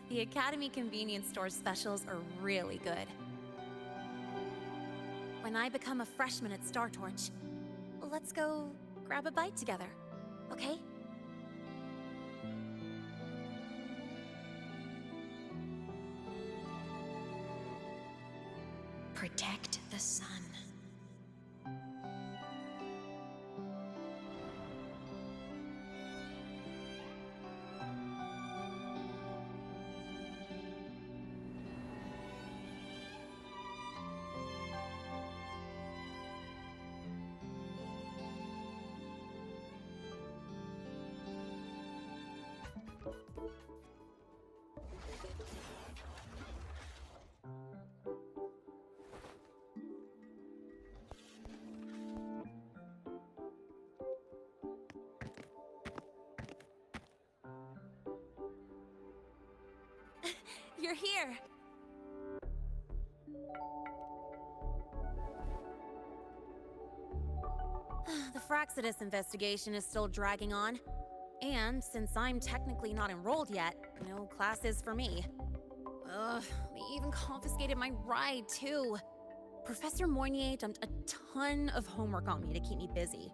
The Academy convenience store specials are really good. When I become a freshman at Star Torch, let's go grab a bite together, okay? Protect the sun. You're here! The Fraxidus investigation is still dragging on. And since I'm technically not enrolled yet, no classes for me. Ugh, they even confiscated my ride, too. Professor Mornye dumped a ton of homework on me to keep me busy.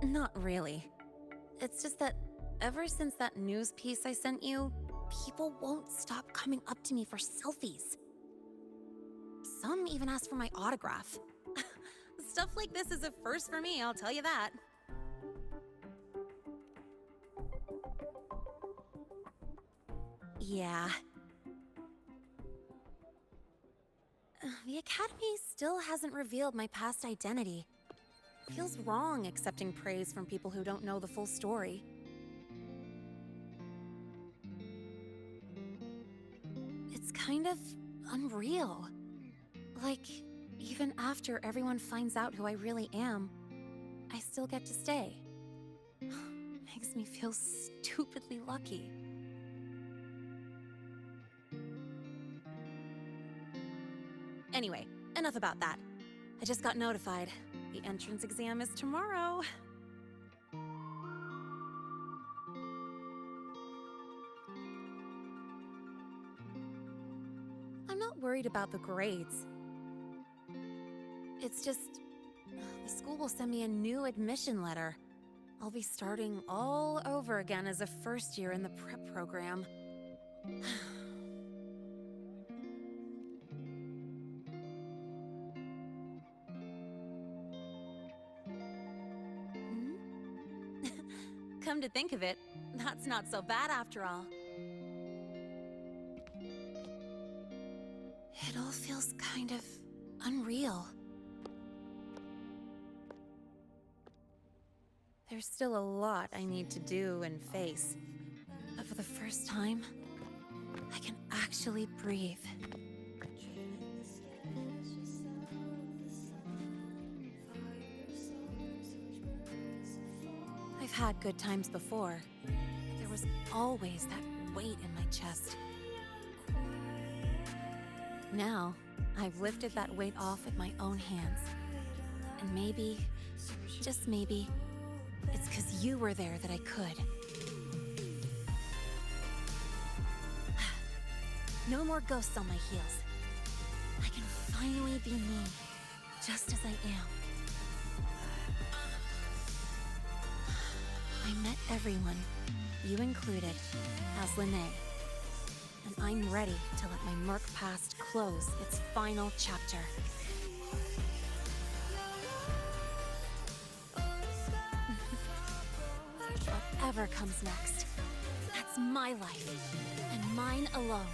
Not really. It's just that ever since that news piece I sent you, people won't stop coming up to me for selfies. Some even ask for my autograph. Stuff like this is a first for me, I'll tell you that. Yeah. The Academy still hasn't revealed my past identity. Feels wrong accepting praise from people who don't know the full story. It's kind of unreal. Like, even after everyone finds out who I really am, I still get to stay. Makes me feel stupidly lucky. Anyway, enough about that. I just got notified. The entrance exam is tomorrow. I'm not worried about the grades. It's just, the school will send me a new admission letter. I'll be starting all over again as a first year in the prep program. Come to think of it, that's not so bad after all. It all feels kind of unreal. There's still a lot I need to do and face, but for the first time, I can actually breathe. I've had good times before, but there was always that weight in my chest. Now, I've lifted that weight off with my own hands. And maybe, just maybe, it's 'cause you were there that I could. No more ghosts on my heels. I can finally be me, just as I am. I met everyone, you included, as Lynae. And I'm ready to let my murk past close its final chapter. Whatever comes next, that's my life, and mine alone.